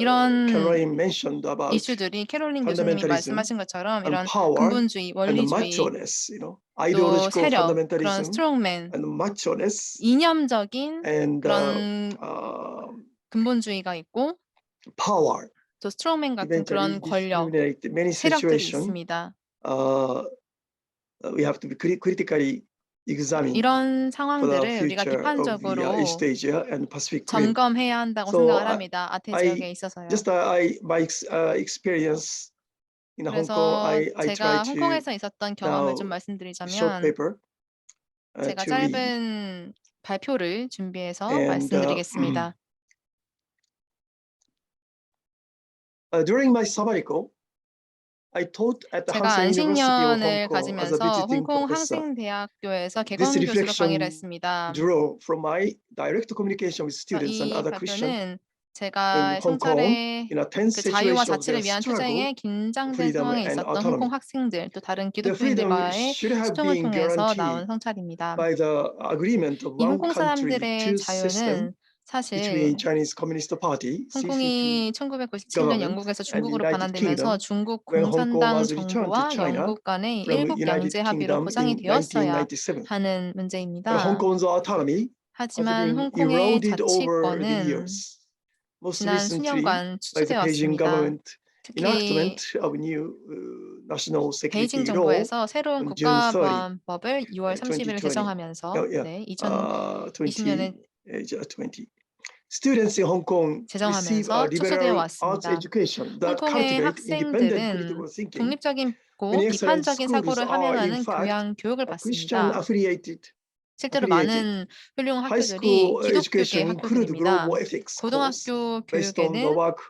이런 Caroline mentioned, about 이슈들이 캐롤린 교수님이 fundamentalism 말씀하신 것처럼 and 이런 power 근본주의, and 원리주의, macho-ness, 또 ideological 세력, 그런 fundamentalism 스트롱맨, and macho-ness 이념적인 and 그런 근본주의가 있고 power. 또 스트롱맨 같은 Eventually 그런 권력, discriminate many 세력들이 situations. 있습니다. We have to be critically examine 이런 for the 상황들을 우리가 future of the 비판적으로 East Asia and Pacific Rim. 점검해야 한다고 So, 생각을 합니다. 아태 I 지역에 있어서요. Just my experience in Hong Kong, 그래서 I 제가 try to 홍콩에서 있었던 경험을 좀 short 말씀드리자면 paper 제가 to read. 짧은 발표를 준비해서 And, 말씀드리겠습니다. During my sabbatical, I taught at the 제가 Hang Seng University of Hong 안식년을 Kong as a 가지면서 visiting 홍콩 professor. 항생대학교에서 This 개건 교수로 reflection 강의를 했습니다. drew from my direct communication with students and 이 other Christians 발표는 in 제가 Hong Kong 성찰의 in a tense 그 자유와 situation of 자치를 their 위한 struggle. 투쟁에 긴장된 freedom 상황에 and 있었던 autonomy. 홍콩 학생들 또 다른 The freedom 기독교인들과의 should have 소통을 been 통해서 나온 guaranteed 성찰입니다. by the agreement of 이 one 홍콩 country, 사람들의 two system 자유는 사실 between Chinese Communist Party, CCP, 홍콩이 1997년 government 영국에서 and 중국으로 United 반환되면서 Kingdom 중국 when Hong Kong 공산당 was returned to 정부와 China 영국 간의 from 일국 United 양제 합의로 Kingdom 보장이 in 되었어야 1997. 하는 But 문제입니다. Hong Kong's autonomy has 하지만 been 홍콩의 eroded over the 자치권은 years. Most 지난 recently, 수년간 by the Beijing 축소되었습니다. government 특히 enactment of new national 베이징 security law 정부에서 새로운 on June 30, 국가보안법을 6월 30일 2020. 제정하면서 네, 2020. 2020년에 Students in Hong Kong receive 제정하면서 a 축소되어 liberal arts 왔습니다. education that 홍콩의 cultivate independent 학생들은 critical thinking. 독립적이고 Many excellent 비판적인 schools 사고를 are 함양하는 in fact 교양 교육을 Christian 받습니다. 실제로 affiliated. 많은 훌륭한 High 학교들이 school 기독교계 education include 학교들입니다. global ethics course 고등학교 based on the 교육에는 work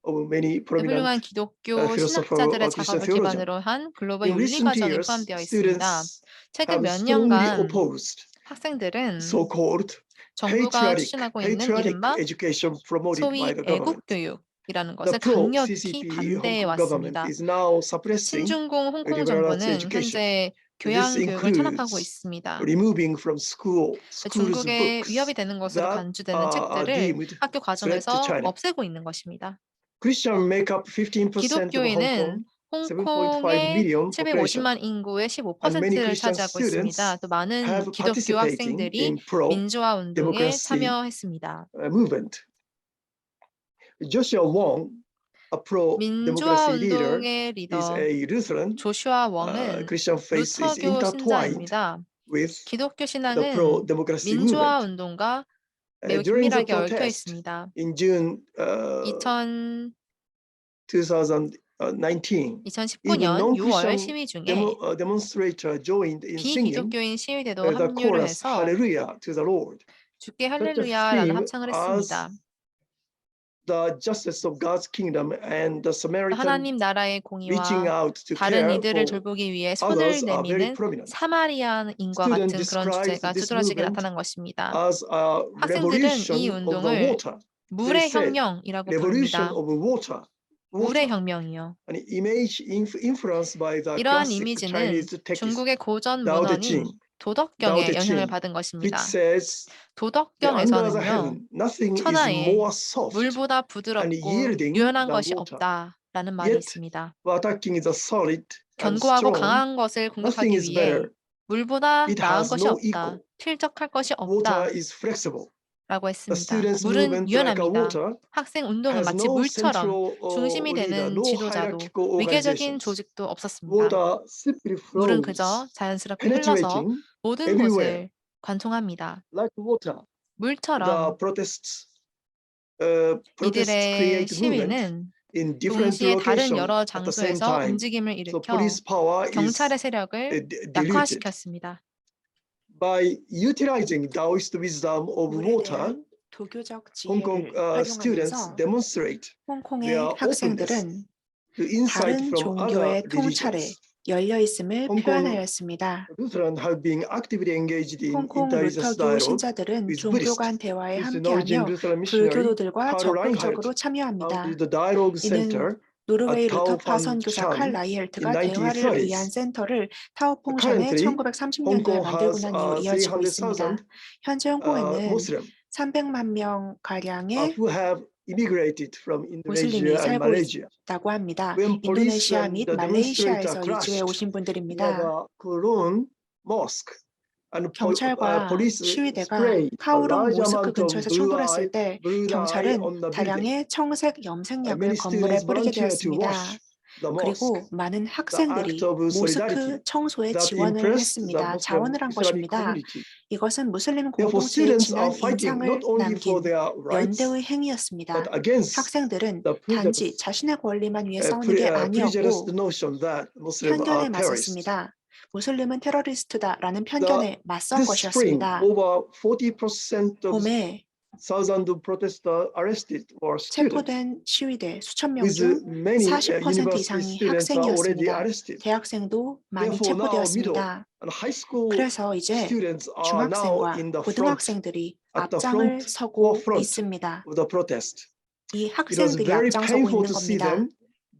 of many prominent 훌륭한 기독교 philosopher 신학자들의 or Christian 작업을 theologian. 기반으로 한 글로벌 In 윤리 recent 과정이 years, 포함되어 있습니다. students 최근 have 몇 strongly 년간 opposed 학생들은 so-called 정부가 추진하고 있는 patriotic 이른바 education promoted by 소위 the government. 애국교육이라는 The 것을 강력히 pro-CCP 반대해 Hong Kong government 왔습니다. is now suppressing 친중공 홍콩 liberal arts 정부는 education. 현재 This 교양 교육을 탄압하고 includes 있습니다. removing from schools 중국에 books 위협이 되는 것으로 that 간주되는 are 책들을 deemed 학교 threat to 과정에서 China. 없애고 있는 것입니다. Christian make up 15% of Hong 기독교인은 Kong, 7.5 홍콩의 million population. 750만 인구의 And many 15%를 Christian 차지하고 students 있습니다. 또 많은 have 기독교 participating 학생들이 in pro 민주화 운동에 democracy 참여했습니다. movement. Joshua Wong, a 민주화 pro-democracy leader, 운동의 is 리더 a Lutheran 조슈아 웡은 Christian faith is 루터교 intertwined 신자입니다. with 기독교 the 신앙은 pro-democracy 민주화 movement. 운동과 매우 During the 긴밀하게 얽혀 protest 있습니다. in June 2019, 2019년 6월 시위 중에 demonstrator joined in singing 비기독교인 시위대도 the 합류를 chorus 해서 Hallelujah to the Lord. 주께 Such a 할렐루야라는 theme 합창을 as 했습니다. the justice of God's kingdom and the Samaritan 하나님 나라의 reaching 공의와 out to 다른 care 이들을 for 돌보기 위해 손을 others are very 내미는 prominent. 사마리아인과 Student 같은 그런 describes 주제가 this 두드러지게 movement 나타난 것입니다. as a 학생들은 이 revolution of the 운동을 water 물의 said 혁명이라고 revolution 부릅니다. of water. 물의 Water. 혁명이요. An image influenced by the 이러한 classic 이미지는 Chinese text 중국의 고전 Tao Te 문헌인 Ching, 도덕경의 Tao Te 영향을 Ching, 받은 which 것입니다. says that under the 도덕경에서는요, heaven nothing is 천하에 more soft 물보다 and 부드럽고 yielding 유연한 than 것이 water. 없다라는 말이 Yet 있습니다. for attacking the solid and 견고하고 strong, 강한 것을 nothing 공격하기 is 위해 better. 물보다 It 나은 has 것이 no 없다, equal. 필적할 것이 Water 없다 is flexible. 라고 The 했습니다. students' 물은 movement like a 유연합니다. water 학생 운동은 has 마치 no 물처럼 central 중심이 leader, 되는 no 지도자도 hierarchical 위계적인 organizations. 조직도 없었습니다. Water simply 물은 flows, 그저 자연스럽게 흘러서 penetrating 모든 everywhere. 곳을 관통합니다. like water. The 물처럼 protests 이들의 create movement 시위는 in different 동시에 다른 locations 여러 at the same 장소에서 time. 움직임을 So 일으켜 police power is 경찰의 세력을 diluted. 약화시켰습니다. By utilizing Taoist wisdom of 물에 water, 대한 도교적 Hong Kong 지혜를 students 활용하면서 demonstrate 홍콩의 their 학생들은 to insight 다른 from other 종교의 통찰에 religions. 열려 있음을 홍콩 표현하였습니다. Lutheran have been actively engaged in 홍콩 interreligious 루터교 dialogue 신자들은 with 종교 Buddhists. 간 대화에 This Norwegian 함께하며 Lutheran missionary 불교도들과 Karl Reinhardt 적극적으로 참여합니다. founded the Dialogue Center 이는 노르웨이 at Tao 루터파 Fan 선교사 Chan 칼 in 라이헬트가 대화를 1930s. 위한 센터를 타오퐁샨에 Currently, Hong 1930년대에 Kong 만들고 has 난 이후 이어지고 있습니다. 300,000 현재 홍콩에는 Muslims 300만 명 가량의 who have immigrated from 무슬림이 Indonesia and 살고 Malaysia. 있다고 합니다. When police 인도네시아 and 및 the demonstrator 말레이시아에서 이주해 clashed 오신 near 분들입니다. the Kowloon Mosque and 경찰과 police 시위대가 sprayed a 카오룬 large 모스크 amount of 근처에서 충돌했을 때 blue dye 경찰은 on the building. 다량의 청색 염색약을 Many 건물에 students 뿌리게 volunteered to 되었습니다. wash the mosque. 그리고 많은 The 학생들이 act of 모스크 solidarity 청소에 that 지원을 impressed the 했습니다. Muslim 자원을 한 Islamic 것입니다. community. 이것은 무슬림 Therefore, 공동체의 students are 진한 fighting 인상을 not only for 남긴 their rights, 연대의 행위였습니다. but against 학생들은 the 단지 자신의 권리만 위해 싸우는 게 prejudiced 아니었고 notion that Muslims 편견에 are terrorists. 맞섰습니다. 무슬림은 테러리스트다라는 편견에 맞선 This spring, 것이었습니다. over 40% of 봄에 thousands of protesters arrested were students, 체포된 시위대 수천 명 with 중 many 40% university 이상이 students are already 학생이었습니다. arrested. 대학생도 많이 Therefore, now middle 체포되었습니다. and high school 그래서 이제 students are now 중학생과 in the front 고등학생들이 at the 앞장을 front, 서고 forefront 있습니다. of the protest. 이 It was 학생들이 very 앞장서고 painful 있는 to see 겁니다. them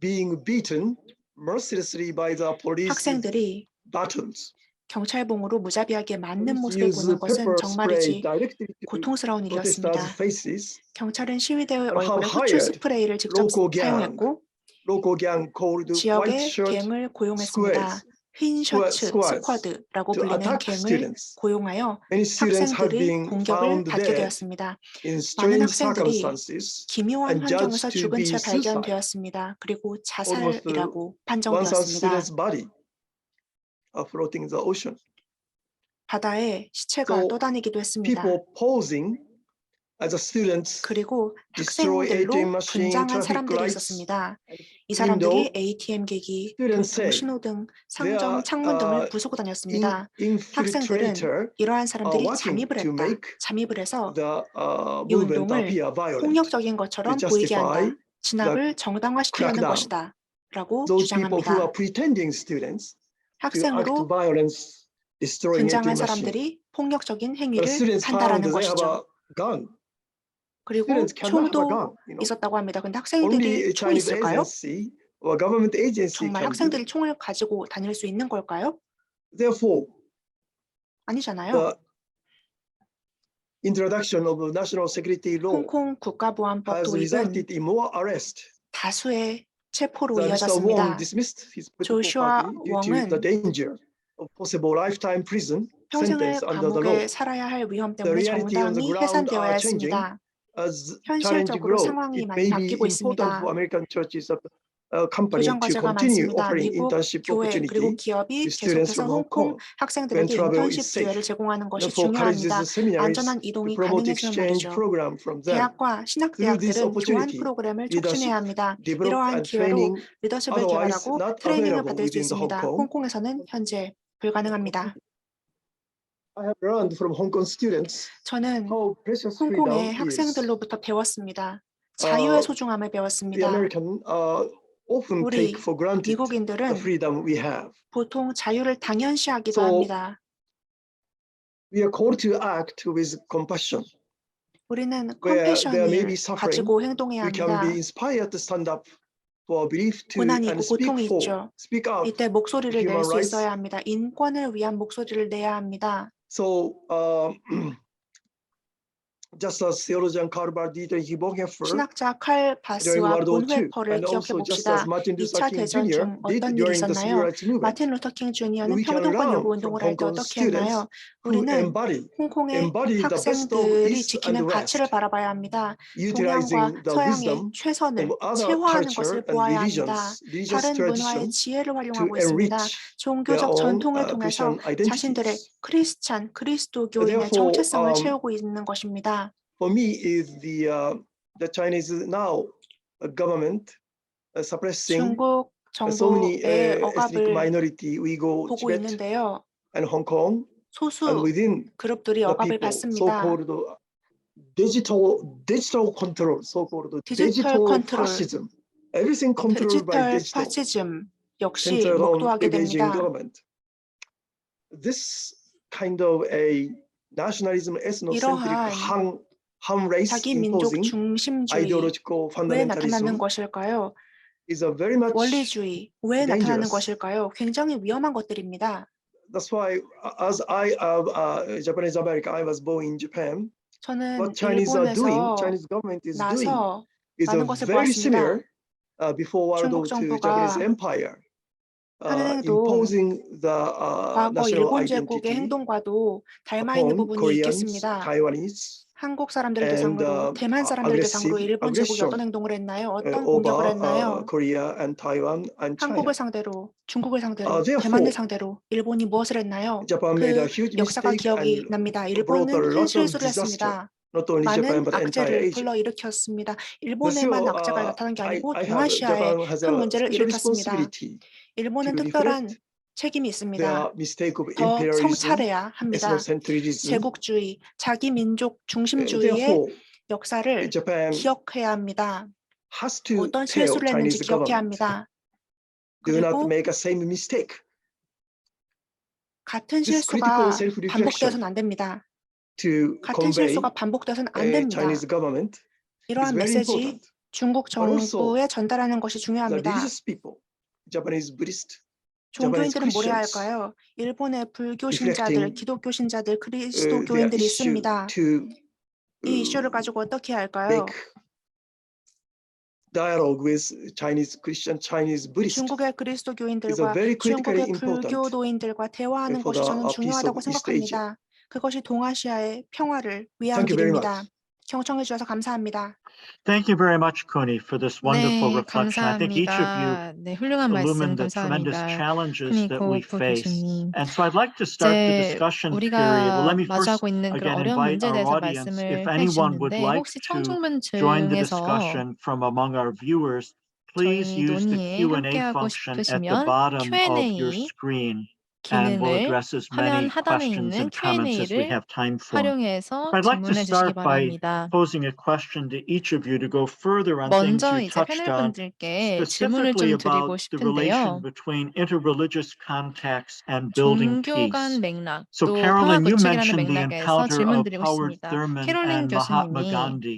being beaten mercilessly by the police with 학생들이 batons. 경찰봉으로 무자비하게 맞는 Police 모습을 use 보는 것은 pepper spray 정말이지 directly to 고통스러운 일이었습니다. protesters' faces. 경찰은 시위대의 and have 얼굴에 후추 hired 스프레이를 직접 local gang 사용했고 local gang called White 지역의 Shirt 갱을 고용했습니다. Squads 흰 셔츠 squads 스쿼드라고 to 불리는 attack 갱을 students. 고용하여 Many students have 학생들이 been 공격을 found 받게 dead 되었습니다. in 많은 strange 학생들이 circumstances 기묘한 and judged 환경에서 to 죽은 be 채 suicide. 발견되었습니다. 그리고 Almost 자살이라고 1,000 판정되었습니다. students' body are floating in the ocean. 바다에 시체가 So 떠다니기도 했습니다. people posing as a students 그리고 destroy ATM 학생들로 machine, 분장한 traffic 사람들이 lights, 있었습니다. 이 window. 사람들이 ATM 기기, Students 교통 say 신호등, they 상점, are 창문 등을 부수고 다녔습니다. 학생들은 infiltrator 이러한 are 사람들이 working 잠입을 to 했다. make 잠입을 해서 the 이 movement 운동을 appear violent. 폭력적인 것처럼 to 보이게 justify 한다. 진압을 정당화시키려는 crackdown. 것이다. 라고 Those people who 주장합니다. are pretending students to act 학생으로 violence, destroying 분장한 ATM machine. 사람들이 폭력적인 The 행위를 students found 한다라는 they have 것이죠. a gun. 그리고 Students cannot have a 총도 gun. You know? 있었다고 합니다. 근데 Only 학생들이 a 총이 Chinese 있을까요? agency or government agency 정말 can do. 학생들이 총을 가지고 다닐 수 있는 걸까요? Therefore, 아니잖아요. the introduction of national security law 홍콩 국가보안법 has 도입은 resulted in more arrest. 다수의 체포로 The Mr. Wong 이어졌습니다. dismissed his political 조슈아 party due to 웡은 the danger of possible lifetime prison 평생을 sentence under the law. 감옥에 살아야 할 위험 The 때문에 reality on the 정당히 ground 해산되어야 are changing. 했습니다. As challenge 현실적으로 grow, 상황이 it 많이 may be 바뀌고 important 있습니다. for American churches company 도전 to 과제가 continue 많습니다. offering 미국 internship 교회 그리고 opportunity 기업이 to students 계속해서 from Hong 홍콩 Kong when 학생들에게 travel 인턴십 is safe. 기회를 제공하는 것이 Therefore, 중요합니다. colleges, seminaries 안전한 to 이동이 promote 가능해지면 exchange 말이죠. program from them. 대학과 Through this 신학대학들은 교환 opportunity, 프로그램을 leadership 촉진해야 합니다. develop 이러한 and 기회로 training 리더십을 otherwise 개발하고 not 트레이닝을 available 받을 수 within the Hong 있습니다. Kong. 홍콩에서는 현재 불가능합니다. I have learned from Hong Kong students 저는 how precious freedom 홍콩의 is. 학생들로부터 배웠습니다. 자유의 소중함을 The 배웠습니다. American often 우리 take for granted the 미국인들은 freedom we have. 보통 자유를 당연시하기도 So, 합니다. We are called to act with compassion. 우리는 where there may be 컴패션을 suffering, 가지고 행동해야 we can 합니다. be inspired to stand up for belief to 고난이 and 있고 고통이 speak 있죠. out 이때 목소리를 낼 human 수 rights. 있어야 합니다. 인권을 위한 목소리를 내야 합니다. So just as theologian Karl Barth Dietrich Bonhoeffer 신학자 칼 during 바스와 World War 본 II, 회퍼를 and 기억해 also just 봅시다. as Martin Luther 2차 King 대전 Jr. 중 did 어떤 일이 during the Civil 있었나요? Rights Movement. 마틴 루터 킹 주니어는 We can 평등권 learn 요구 from 운동을 Hong 할 때 Kong 어떻게 students 했나요? who 우리는 홍콩의 embody the best of 학생들이 East and 지키는 West, 가치를 바라봐야 합니다. utilizing 동양과 the 서양의 wisdom 최선을 of other 체화하는 culture 것을 and 보아야 합니다. religious 다른 문화의 tradition 지혜를 to 활용하고 있습니다. enrich their 종교적 own 전통을 통해서 Christian 자신들의 identities. 그리스도교인의 Therefore, 정체성을 채우고 있는 것입니다. For me, is the Chinese now government suppressing 중국 so many 정부의 ethnic 억압을 minority, Uyghur, 보고 Tibet, 있는데요. and Hong Kong, and 소수 within 그룹들이 the 억압을 people, 받습니다. so-called digital control, so-called 디지털 digital 컨트롤, fascism, everything controlled by 디지털 digital, 파시즘 역시 centered on 목도하게 Beijing 됩니다. government. This kind of a nationalism, ethnocentric, 이러한 Han race 자기 민족 imposing 중심주의 ideological 왜 나타나는 fundamentalism 것일까요? is a very much 원리주의 왜 나타나는 dangerous. 것일까요? 굉장히 위험한 것들입니다. That's why, as I am Japanese American, I was born in Japan. 저는 What Chinese are doing, 일본에서 Chinese government is doing, 나서 is a 많은 것을 very 보았습니다. similar before World War 중국 II 정부가 Japanese Empire, 하는 행동, imposing the 과거 national 일본 제국의 identity 행동과도 닮아 있는 upon 부분이 Koreans, 있겠습니다. Taiwanese, 한국 사람들 and 대상으로, 대만 사람들 대상으로 일본 제국이 어떤 행동을 했나요? 어떤 공격을 over 했나요? Korea and Taiwan and China. 한국을 상대로, 중국을 상대로, therefore, 대만을 상대로 일본이 무엇을 했나요? Japan made a 그 huge 역사가 mistake 기억이 and 납니다. brought a 일본은 lot of 실수를 disaster, 했습니다. not only Japan 많은 but entire 악재를 Asia. 불러일으켰습니다. 일본에만 악재가 나타난 게 아니고 동아시아에 Japan has 큰 a 문제를 special 일으켰습니다. responsibility 일본은 to 특별한 reflect 책임이 their 있습니다. mistake of 더 imperialism, 성찰해야 합니다. ethnocentrism. 제국주의, 자기 민족 중심주의의 Therefore, 역사를 Japan 기억해야 합니다. has to 어떤 tell 실수를 했는지 Chinese 기억해야 government, 합니다. do not 그리고 make a same mistake. 같은 This critical 실수가 self-reflection 반복되어서는 안 됩니다. to 같은 convey 실수가 반복되어서는 안 됩니다. Chinese government is 이러한 very 메시지 important. 중국 But also, 정부에 전달하는 것이 The 중요합니다. religious people, Japanese Buddhist, 종교인들은 뭘 해야 Christians, 할까요? 일본의 불교 신자들, reflecting 기독교 신자들, their 그리스도교인들이 issue 있습니다. to 이 이슈를 가지고 어떻게 해야 할까요? make dialogue with Chinese Christian, Chinese Buddhist 중국의 is a 그리스도교인들과 very critically 중국의 important 불교도인들과 대화하는 for 것이 the 저는 peace 중요하다고 of East Asia. 생각합니다. 그것이 동아시아의 평화를 위한 Thank you very 길입니다. much. 경청해 주셔서 감사합니다. Thank you very much, Kuni, for this wonderful 네, reflection. I think each of you 감사합니다. 네, 훌륭한 말씀 illumined the tremendous 감사합니다. challenges 푸니 that we 고프 face. 교수님. And so I'd like to start the 이제 discussion period. Well, let 우리가 me first 마주하고 있는 그런 again 어려운 invite 문제에 our 대해서 audience, if 말씀을 anyone would 해주셨는데 like 혹시 to 청중분 join the 중에서 discussion from among our viewers, please 저희 use the 논의에 Q&A 함께하고 function at the 싶으시면 bottom of your Q&A screen. And we'll 기능을 address as 화면 many 하단에 questions 있는 and comments as we Q&A를 have time for. 활용해서 I'd like to 질문해 주시기 start by 바랍니다. posing a question to each of you to go further on things 먼저 you 이제 touched on, 패널분들께 질문을 specifically 좀 드리고 about the relation 싶은데요. between interreligious contexts and building 종교 peace. 간 맥락, So 또 평화 Carolyn, you 구축이라는 mentioned the 맥락에서 encounter 질문 of 드리고 Howard 싶습니다. Thurman 캐롤린 and Mahatma 교수님이 Gandhi.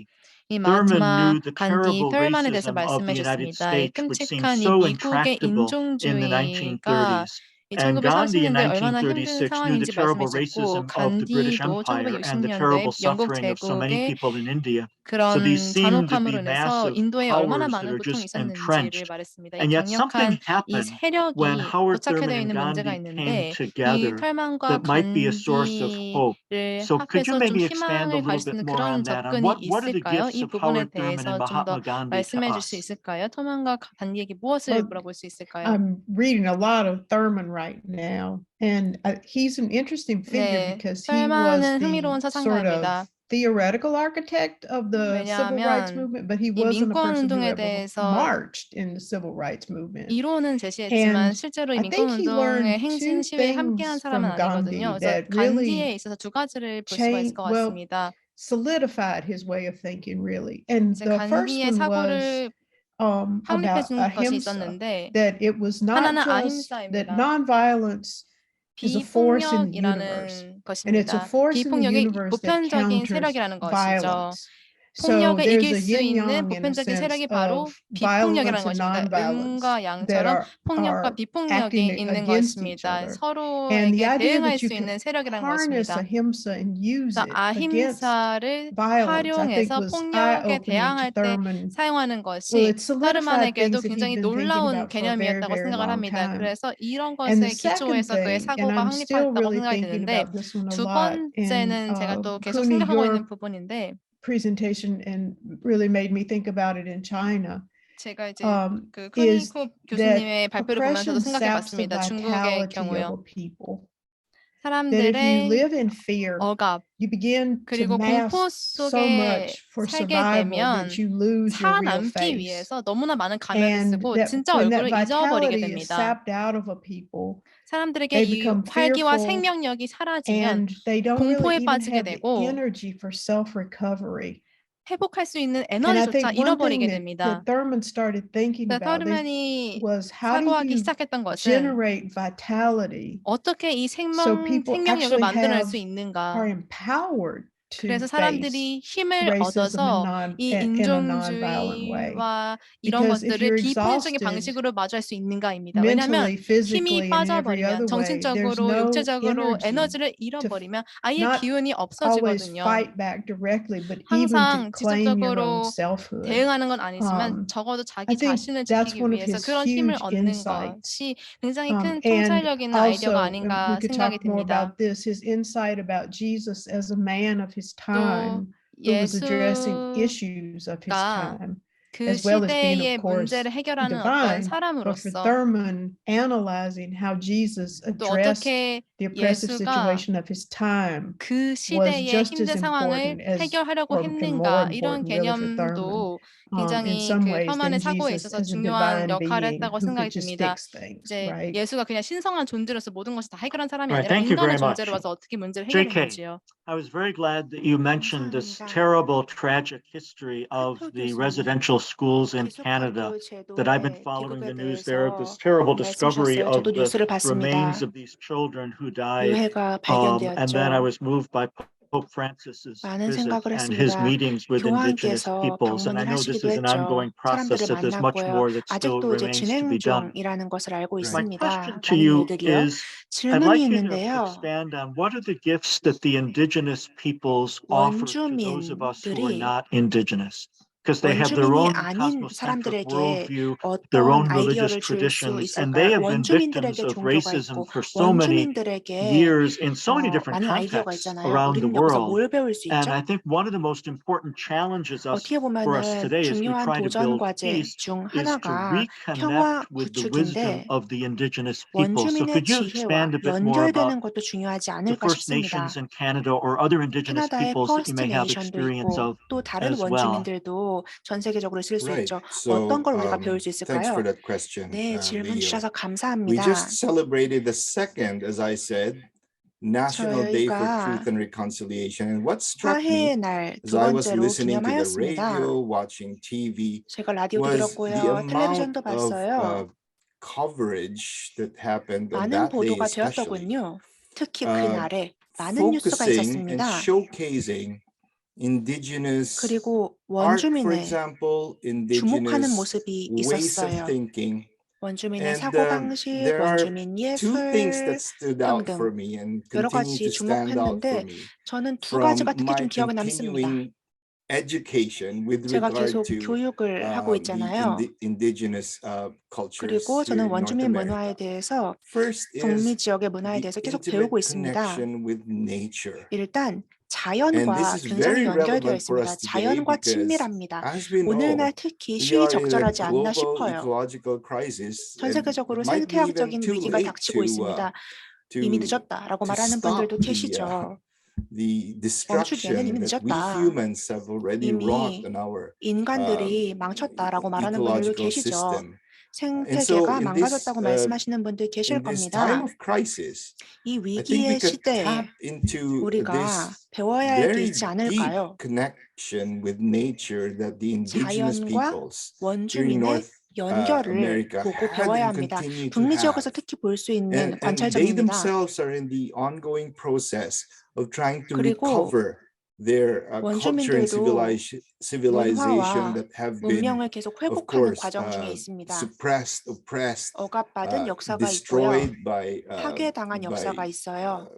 이 Thurman 마하트마 knew the 간디 terrible 펠만에 대해서 racism of the United 말씀해 주셨습니다. 이 States, which seemed 끔찍한 이 so 미국의 intractable in the 인종주의가 1930s. 이 And Gandhi in 1930년대 얼마나 힘든 1936 knew the 상황인지 terrible 말씀해 racism 주셨고 of the British 간디도 Empire and the terrible 1960년대 영국 suffering of so many 제국의 people in India. So 그런 these seem to 잔혹함으로 be 인해서 massive 인도에 얼마나 powers that 많은 are 고통이 just 있었는지를 entrenched. 말했습니다. 이 And yet something 강력한 이 happened 세력이 when Howard 고착되어 Thurman and 있는 문제가 Gandhi came 있는데 이 together 펠만과 that might be a source of hope. 간디를 So could you 합해서 좀 maybe expand a 희망을 little 가질 수 bit 있는 more 그런 on that? On 접근이 what are the 있을까요? gifts 이 of 부분에 Howard Thurman and 대해서 좀 더 Mahatma Gandhi to 말씀해 줄 수 us? 있을까요? 펠만과 간디에게 무엇을 Well, 물어볼 수 있을까요? I'm reading a lot of Thurman right now, and he's an interesting figure 네, because he was 펠만은 흥미로운 the sort of 사상가입니다. theoretical architect of the civil rights 왜냐하면 movement, but he 이 wasn't a 민권 person who 운동에 ever 대해서 marched in the civil rights movement. 이론은 제시했지만 And 실제로 이 I 민권 think he 운동의 learned 행진 two 시위에 함께한 things 사람은 from 아니거든요. Gandhi 그래서 that really 간디에 있어서 두 가지를 볼 수가 있을 것 well, 같습니다. solidified his way of thinking, really. And 이제 the first 간디의 one was 사고를 확립해 about 준 것이 ahimsa, 있었는데 that it was not 하나는 just that 아힘사입니다. nonviolence is a force in the universe. 비폭력이라는 것입니다. force in the 비폭력의 universe that 보편적인 counters 세력이라는 것이죠. violence. So 폭력을 there's 이길 a 수 yin 있는 yang in a 보편적인 sense 세력이 바로 of 비폭력이라는 violence and 것입니다. nonviolence 음과 that 양처럼 폭력과 are 비폭력이 acting 있는 against each 것입니다. other. And the 서로에게 idea 대응할 that 수 you can 있는 세력이라는 harness 것입니다. ahimsa and use 그래서 it against 아힘사를 violence, I think 활용해서 was 폭력에 eye-opening to 대항할 때 Thurman. 사용하는 Well, 것이 it solidified 타르만에게도 things that he'd 굉장히 been thinking 놀라운 about for a very, 개념이었다고 very 생각을 long 합니다. time. 그래서 이런 And the 것에 second 기초해서 그의 thing, and 사고가 I'm still 확립하였다고 really 생각이 thinking 드는데 about this one a 두 lot, and 번째는 제가 또 계속 Cooney, 생각하고 your 있는 부분인데 presentation and really made me think about it in China. 제가 이제 그 Is 크니코 that 교수님의 발표를 보면서도 oppression 생각해 saps the 봤습니다. 중국의 vitality of 경우요. a people. That if you 사람들의 live in fear, 억압 you begin to 그리고 mask 공포 so 속에 much for 살게 survival 되면 that you lose your real 살아남기 face. 위해서 너무나 많은 가면을 And 쓰고 that 진짜 when that 얼굴을 잊어버리게 vitality is 됩니다. sapped out of a people, 사람들에게 they 이 become 활기와 fearful 생명력이 사라지면 and they don't really 공포에 even 빠지게 have the 되고 energy for self-recovery. 회복할 수 있는 And I 에너지조차 think one thing 잃어버리게 that 됩니다. Thurman started thinking 그러니까 about this 터르만이 was how do 사고하기 you 시작했던 것은 generate vitality 어떻게 이 so people 생명력을 actually 만들어낼 have 수 있는가. are empowered to 그래서 face 사람들이 힘을 racism 얻어서 이 in a non-violent way. 인종주의와 이런 Because if 것들을 you're 비폭력적인 exhausted 방식으로 마주할 수 있는가입니다. 왜냐하면 mentally, physically, 힘이 and in every 빠져버리면 other way, there's 정신적으로, no 육체적으로 energy 에너지를 잃어버리면 아예 not 기운이 always 없어지거든요. fight back directly, but even to 항상 claim your own 직접적으로 selfhood. 대응하는 건 아니지만 적어도 I 자기 think 자신을 that's 지키기 one of 위해서 his 그런 힘을 huge 얻는 insights. 것이 굉장히 큰 And 통찰력 있는 아이디어가 also, 아닌가 we could 생각이 talk more 듭니다. about this, his insight about Jesus as a man of his 또 time who was addressing issues of his 예수가 time, 그 as well as being, 시대의 of course, 문제를 해결하는 어떤 divine. But for 사람으로서 Thurman, analyzing how Jesus 또 addressed 어떻게 the oppressive 예수가 situation of his time 그 was 시대의 just 힘든 as 상황을 important as, 해결하려고 or even more 했는가 이런 important really for Thurman, 개념도 in 굉장히 some 그 ways than 터만의 사고에 Jesus 있어서 as a 중요한 divine 역할을 being 했다고 who 생각이 could just 듭니다. fix things, 이제 right? 예수가 그냥 신성한 존재로서 모든 것을 다 해결한 사람이 Right, 아니라 thank you very 인간의 존재로 much. 와서 어떻게 문제를 JK, 해결했는지요. I was very glad that you mentioned this 감사합니다. terrible, tragic history of 카톨 the 교수님, residential schools in Canada. 기숙학교 That I've been 제도의 following 기국에 the news there of this 대해서 terrible discovery 말씀하셨어요. 저도 of the 뉴스를 remains 봤습니다. of these children who died. 유해가 And then I 발견되었죠. was moved by Pope Francis's 많은 visit 생각을 and his 했습니다. meetings with indigenous 교황께서 peoples. And I 방문을 know this 하시기도 is an 했죠. ongoing process, 사람들을 that there's much 만났고요. more that still 아직도 이제 remains to 진행 be done. 중이라는 것을 알고 Right. My 있습니다. question to 많은 you 일들이요. is, I'd 질문이 like you to 있는데요. expand on what are the gifts that the indigenous peoples offer to those of us who are 원주민들이 not indigenous? Because they have their 원주민이 own 아닌 cosmocentric 사람들에게 worldview, their 어떤 own religious 아이디어를 줄 수 traditions, and 있을까요? they have been 원주민들에게 victims of 종교가 racism 있고 for so many 원주민들에게 years in so many different 많은 아이디어가 contexts 있잖아요. around the 우리는 여기서 world. 뭘 배울 수 And 있죠? I think one of the most important challenges 어떻게 for us 보면은 today as we 중요한 try to 도전 build 과제 peace 중 is to 하나가 평화 reconnect with the wisdom 구축인데 of the indigenous people. So 원주민의 could you expand 지혜와 a bit more about 연결되는 것도 중요하지 the 않을까 First Nations 싶습니다. in Canada or other indigenous 캐나다의 peoples that you 퍼스트 may have 네이션도 experience 있고 of 또 다른 as well? 원주민들도 전 세계적으로 있을 수 Right. 있죠. So 어떤 걸 우리가 배울 수 thanks for 있을까요? that question, 네, 질문 Leo. 주셔서 We 감사합니다. just celebrated the second, as I said, National Day for Truth 저희가 and Reconciliation. And what struck me 화해의 날 as 두 I was 번째로 listening to the 기념하였습니다. radio, watching TV, 제가 라디오도 was the 들었고요, amount 텔레비전도 of 봤어요. coverage that happened on 많은 that day, 보도가 especially 되었더군요. 특히 그날에 많은 뉴스가 focusing and 있었습니다. showcasing indigenous 그리고 art, for 원주민의 example, 주목하는 indigenous 모습이 ways of 있었어요. thinking. 원주민의 And 사고방식, there are 원주민 two things 예술 that stood out for 등등 me and 여러 continue 가지 to stand out for 주목했는데 me 저는 두 from 가지가 특히 my 좀 기억에 남습니다. continuing education with 제가 regard 계속 to 교육을 하고 the 있잖아요. indigenous cultures 그리고 here 저는 in North 원주민 America. 문화에 대해서 First 북미 is 지역의 문화에 the 대해서 계속 intimate 배우고 있습니다. connection with nature. 일단 And this 자연과 is 굉장히 very 연결되어 relevant for 있습니다. us today 자연과 because, 친밀합니다. as we 오늘날 know, 특히 we are in a 시의적절하지 않나 global 싶어요. ecological crisis, 전 and 세계적으로 it might be even 생태학적인 too 위기가 late 닥치고 있습니다. 이미 늦었다라고 to 말하는 stop 분들도 계시죠. the 멈추기에는 destruction 이미 that we 늦었다. humans have already wrought 이미 on our 인간들이 망쳤다라고 말하는 분들도 ecological 계시죠. system. And so 생태계가 in 망가졌다고 말씀하시는 분들 계실 in this time 겁니다. of crisis, 이 I think we 위기의 could 시대에 tap into 우리가 this 배워야 할 게 very 있지 deep 않을까요? connection with nature that the indigenous 자연과 peoples here in 원주민의 North 연결을 America 보고 had 배워야 and 합니다. continue to 북미 have. 지역에서 특히 볼 수 있는 And they 관찰점입니다. themselves are in the ongoing process of trying to 그리고 recover their culture and 원주민들도 civilization 문화와 that have been, 문명을 계속 of 회복하는 course, 과정 중에 있습니다. suppressed, oppressed, 억압받은 역사가 있고요. destroyed by 파괴당한 역사가 있어요.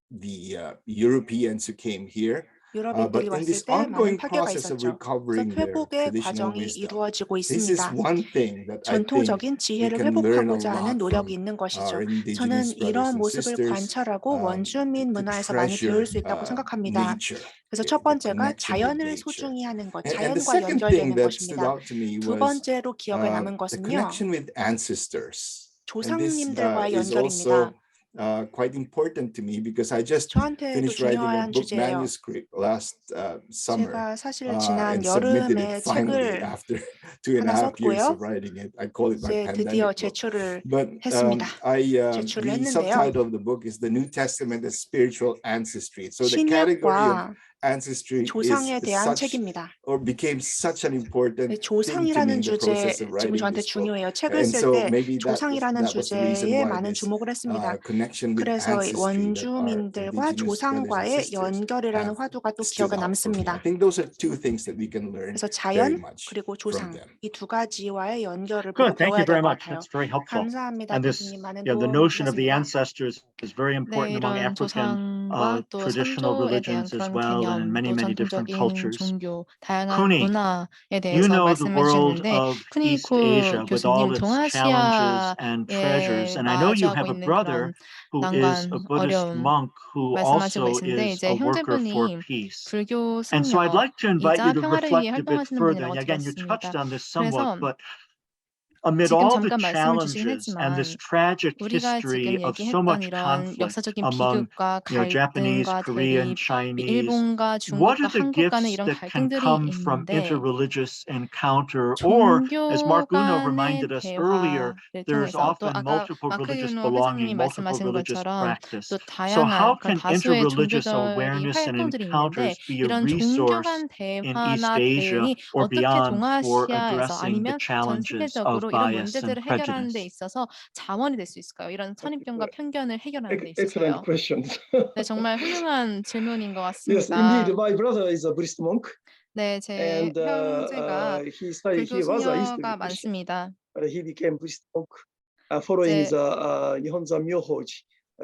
the Europeans who came here. 유럽인들이 But in 왔을 this 때 많은 ongoing 파괴가 process of 있었죠. 그래서 recovering their 회복의 traditional 과정이 wisdom, 이루어지고 this is 있습니다. one thing that I think 전통적인 we 지혜를 can learn a 회복하고자 하는 lot 노력이 from 있는 것이죠. our indigenous 저는 brothers 이런 and 모습을 sisters 관찰하고 원주민 to 문화에서 많이 treasure 배울 수 있다고 생각합니다. nature, 그래서 첫 the 번째가 connection with 자연을 nature. 소중히 하는 것, And the 자연과 second thing 연결되는 that stood 것입니다. out to me 두 was 번째로 기억에 남은 the 것은요. connection with ancestors. And this 조상님들과의 is 연결입니다. also quite important to me because I just 저한테도 finished writing a 중요한 book 주제예요. manuscript last summer 제가 사실 and 지난 submitted 여름에 it finally 책을 after 2.5 하나 years 썼고요. of writing it. I call it my 이제 드디어 pandemic book. 제출을 But 했습니다. 제출을 the 했는데요. subtitle of the book is The New Testament and Spiritual Ancestry. So the category of 신약과 ancestry 조상에 is 대한 such 책입니다. or became such an important thing to me 조상이라는 in the 주제 process of 지금 writing 저한테 this book. 중요해요. 책을 And 쓸 so 때 maybe 조상이라는 that was the reason 주제에 why 많은 this 주목을 했습니다. connection with 그래서 ancestry that our 원주민들과 indigenous brothers and 조상과의 sisters 연결이라는 have 화두가 또 stood 기억에 out for me. I 남습니다. think those are two things that we can learn 그래서 very 자연 much 그리고 from 조상 them. 이 두 가지와의 연결을 보고 Good, thank 배워야 you very 될 것 much. 같아요. That's very helpful. 감사합니다, And this, 교수님. 많은 the 도움이 notion of the 됐습니다. ancestors is very important among 이런 African 조상과 또 traditional 선조에 대한 religions as 그런 well, and in 개념, many, 또 many different 전통적인 cultures. 종교, 다양한 Kuni, 문화에 you 대해서 know the 말씀해 world 주셨는데 of East 쿠니쿠 Asia with all 교수님 its challenges 동아시아에 and treasures. And I know you 마주하고 have a 있는 brother 그런 who is a 난관, Buddhist 어려움 monk who 말씀하시고 also 계신데 is 이제 a worker for 형제분이 peace. 불교 And so I'd like to invite you 승려이자 to 평화를 위해 reflect a bit 활동하시는 further. 분이라고 And again, you touched 들었습니다. on this somewhat, 그래서 but amid 지금 all the 잠깐 말씀을 주시긴 challenges and this 했지만 tragic 우리가 history 지금 of so 얘기했던 much 이런 conflict 역사적인 among 비극과 Japanese, 갈등과 Korean, 대립, Chinese, 일본과 what 중국과 are the 한국 간의 gifts 이런 that can 갈등들이 come from 있는데 interreligious encounter? Or, as Mark 종교 Uno 간의 reminded us earlier, 대화를 there's 통해서 또 often 아까 multiple 마크 religious 윤호 belonging, 회장님이 multiple 말씀하신 religious 것처럼 practice. 또 So how 다양한 그런 can 다수의 interreligious 종교들이 awareness and 활동들이 있는데 encounters be a 이런 종교 resource 간 in East 대화나 Asia 대응이 or 어떻게 beyond for 동아시아에서 addressing the 아니면 전 challenges of 세계적으로 이런 bias and 문제들을 해결하는 데 prejudice? 있어서 자원이 될 수 있을까요? 이런 선입견과 편견을 해결하는 데 Excellent 있어서요. questions. 네, 정말 훌륭한 질문인 것 Yes, 같습니다. indeed. My brother is a Buddhist monk, 네, 제 and 형제가 he was a history 불교승려가 Christian, 많습니다. but he became Buddhist monk following 이제 the Nihonzan Myohoji.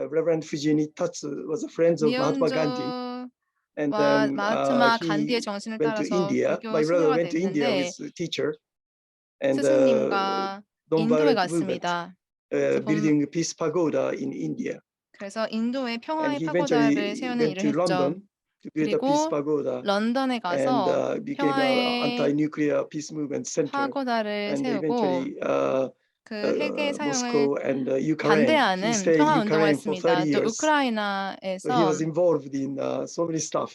Reverend Fujini Tatsu was a friend of Mahatma Gandhi, and 니혼조와 then 마하트마 he 간디의 정신을 went to 따라서 India. 불교 My brother 승려가 went to India 됐는데 with a teacher, and 스승님과 인도에 nonviolent movement, 갔습니다. building a peace pagoda in India. 그래서 인도에 And 평화의 he 파고다를 eventually 세우는 went 일을 to 했죠. London to build a peace 그리고 pagoda, 런던에 and 가서 became an 평화의 anti-nuclear peace movement center. 파고다를 And 세우고 eventually, 그 핵의 Moscow 사용을 and Ukraine. He 반대하는 stayed in 평화 운동을 Ukraine for 30 했습니다. 또 years. So he 우크라이나에서 was involved in so many stuff.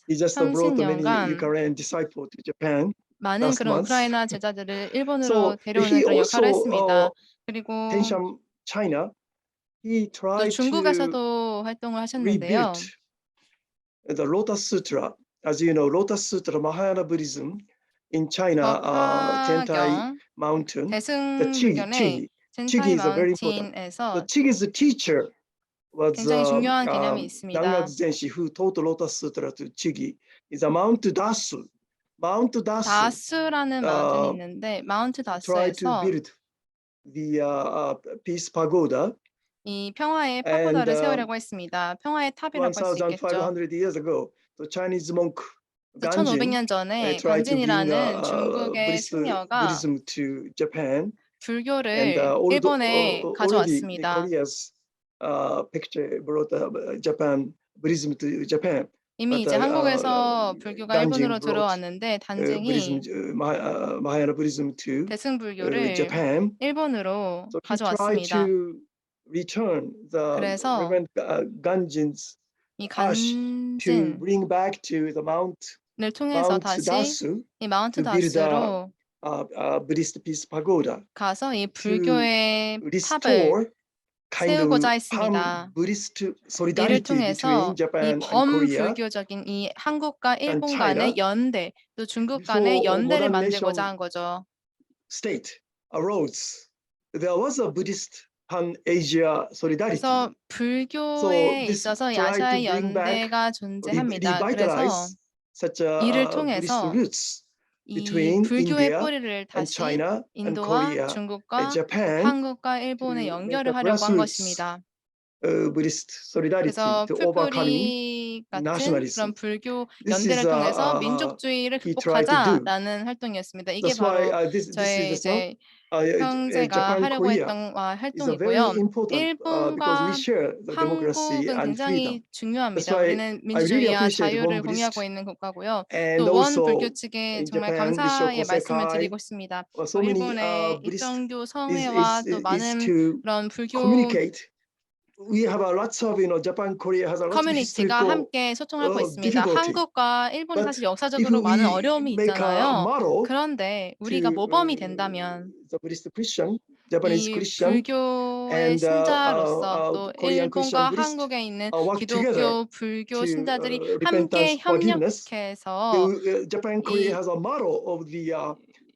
He just brought many 30년간 Ukrainian disciples to Japan 많은 last 그런 month. 우크라이나 제자들을 일본으로 So 데려오는 he 그런 역할을 also, 했습니다. 그리고 Tensham, China, he 또 tried to 중국에서도 활동을 하셨는데요. rebuild the Lotus Sutra. As you know, Lotus Sutra, Mahayana Buddhism in China, Tentai 법화경 Mountain, the 대승불견의 Chigi 젠타이 is very important. The 마운틴에서 Chigi's teacher was 굉장히 중요한 개념이 있습니다. Dangyak Zenshi, who taught Lotus Sutra to Chigi. Is a Mount Dasu. Mount Dasu 다수라는 마운틴이 있는데 마운트 tried to 다수에서 build the peace pagoda. 이 평화의 And, 파고다를 세우려고 했습니다. 평화의 탑이라고 할 수 있겠죠. 1,500 years ago, the Chinese monk Ganjin 1500년 전에 tried to bring 간진이라는 중국의 승려가 Buddhism to Japan. 불교를 And 일본에 already 가져왔습니다. Korea's picture brought Japan Buddhism to Japan. 이미 But, 이제 한국에서 불교가 Ganjin 일본으로 brought, 들어왔는데 단쟁이 Mahayana Buddhism to 대승불교를 Japan. 일본으로 So he tried 가져왔습니다. to return the 그래서 Reverend Ganjin's 이 ash to 간진을 bring back to the Mount 통해서 다시 Dasu 이 마운트 to build 다스로 Buddhist peace pagoda 가서 이 to 불교의 탑을 restore 세우고자 pan 했습니다. Buddhist 이를 solidarity 통해서 between 이 Japan and Korea. 범불교적인 이 한국과 일본 China. 간의 연대, 또 중국 Before 간의 연대를 modern 만들고자 nation 한 거죠. State arose. There was a Buddhist Pan-Asia solidarity. 그래서 불교에 this 있어서 이 try to 아시아의 bring back, 연대가 존재합니다. 그래서 revitalize such 이를 Buddhist 통해서 roots 이 between 불교의 India 뿌리를 and 다시 China and 인도와 Korea and 중국과 Japan 한국과 일본에 to make 연결을 a 하려고 한 grassroots 것입니다. Buddhist solidarity 그래서 to overcoming 풀뿌리 같은 nationalism. 그런 불교 This 연대를 is 통해서 민족주의를 he tried to do. 극복하자라는 활동이었습니다. 이게 That's why 바로 this 저의 is not 이제 형제가 Japan 하려고 Korea 했던 is a very 활동이고요. important because we 일본과 share the democracy 한국은 and freedom. 굉장히 중요합니다. That's why 우리는 I really 민주주의와 appreciate 자유를 Home 공유하고 Buddhist 있는 국가고요. and 또 원 also 불교 측에 in 정말 Japan, 감사의 Rishoku 말씀을 Sekai, 드리고 싶습니다. so 또 many 일본의 Buddhist 입정교 성회와 또 is 많은 to 그런 불교 communicate. We have a lots of Japan, Korea has a lot of 커뮤니티가 historical 함께 소통하고 있습니다. difficulty. 한국과 일본이 But 사실 if 역사적으로 많은 we 어려움이 make a 있잖아요. model 그런데 우리가 to 모범이 된다면 the Buddhist Christian, Japanese 이 Christian, 불교의 and 신자로서 또 Korean Christian 일본과 Buddhist 한국에 있는 work together 기독교, 불교 to 신자들이 repentance, 함께 forgiveness. 협력해서 Japan, 이 Korea has a model of the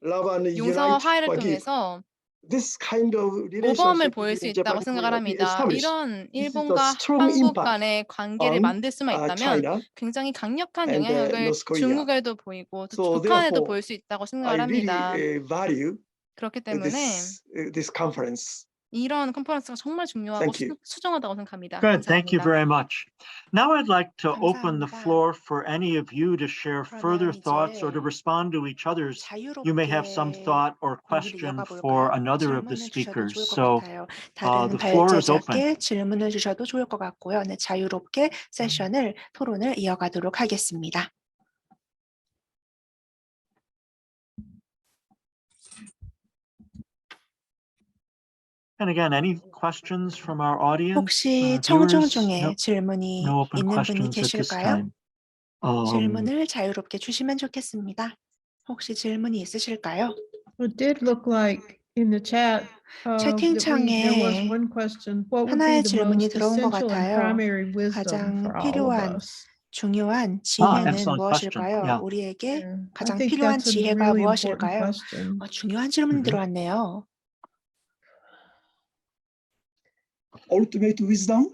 love and 용서와 unite, 화해를 forgive. 통해서 This kind of 모범을 relationship 보일 수 between 있다고 Japan and 생각을 Korea be 합니다. established. 이런 This is a 일본과 strong 한국 impact 간의 관계를 on 만들 수만 있다면 China 굉장히 강력한 and 영향력을 North Korea. 중국에도 보이고 또 So 북한에도 therefore, 보일 수 있다고 I 생각을 합니다. really value 그렇기 때문에 this conference. 이런 컨퍼런스가 정말 중요하고 Thank you. 수정하다고 생각합니다. Good, thank you 감사합니다. very much. Now I'd like to open the 감사합니다. floor for any of you to share further 그러면 thoughts or to 이제 respond to each other's. You may have some 자유롭게 thought or 논의를 question 이어가 for 볼까요? another of the 질문을 주셔도 speakers. 좋을 것 So 같아요. 다른 the floor is open. 발제자께 질문을 주셔도 좋을 것 같고요. 네, 자유롭게 세션을 토론을 이어가도록 하겠습니다. And again, any questions from our audience? 혹시 청중 Viewers? 중에 질문이 No open 있는 분이 questions at this 계실까요? time. 질문을 자유롭게 주시면 좋겠습니다. 혹시 질문이 있으실까요? It did look like in the chat there was 채팅창에 one question. What would be 하나의 the 질문이 most 들어온 것 essential and 같아요. primary wisdom 가장 for all of 필요한 us? 중요한 지혜는 excellent question. 무엇일까요? Yeah. 우리에게 Yeah, I 가장 think 필요한 that's a 지혜가 really important 무엇일까요? question. 중요한 질문이 Mhm. 들어왔네요. Ultimate wisdom?